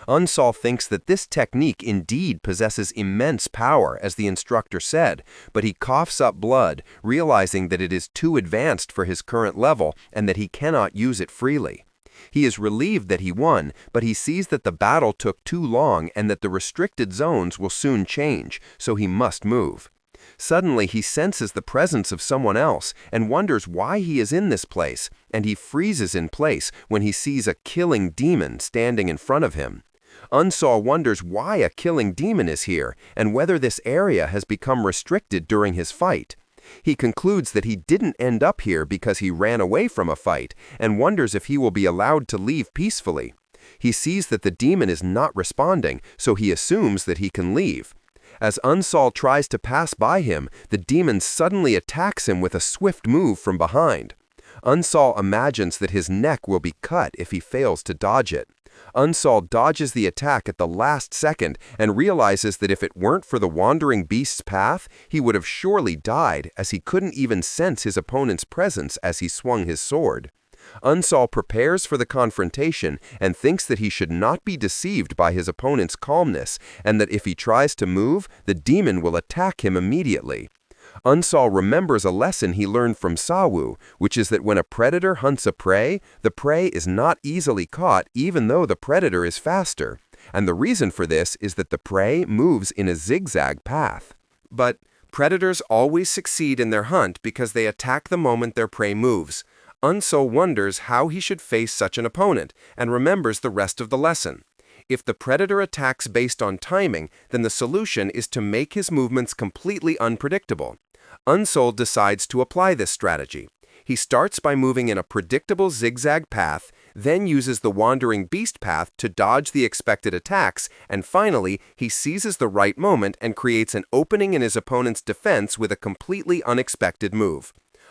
Unsul thinks that this technique indeed possesses immense power, as the instructor said, but he coughs up blood, realizing that it is too advanced for his current level and that he cannot use it freely. He is relieved that he won, but he sees that the battle took too long and that the restricted zones will soon change, so he must move. Suddenly, he senses the presence of someone else and wonders why he is in this place, and he freezes in place when he sees a killing demon standing in front of him. Unsul wonders why a killing demon is here and whether this area has become restricted during his fight. He concludes that he didn't end up here because he ran away from a fight and wonders if he will be allowed to leave peacefully. He sees that the demon is not responding, so he assumes that he can leave. As Unsul tries to pass by him, the demon suddenly attacks him with a swift move from behind. Unsul imagines that his neck will be cut if he fails to dodge it. Unsul dodges the attack at the last second and realizes that if it weren't for the wandering beast's path, he would have surely died, as he couldn't even sense his opponent's presence as he swung his sword. Unsul prepares for the confrontation and thinks that he should not be deceived by his opponent's calmness, and that if he tries to move, the demon will attack him immediately. Unsul remembers a lesson he learned from Sawu, which is that when a predator hunts a prey, the prey is not easily caught even though the predator is faster. And the reason for this is that the prey moves in a zigzag path. But predators always succeed in their hunt because they attack the moment their prey moves. Unsul wonders how he should face such an opponent and remembers the rest of the lesson. If the predator attacks based on timing, then the solution is to make his movements completely unpredictable. Unsul decides to apply this strategy. He starts by moving in a predictable zigzag path, then uses the wandering beast path to dodge the expected attacks, and finally, he seizes the right moment and creates an opening in his opponent's defense with a completely unexpected move.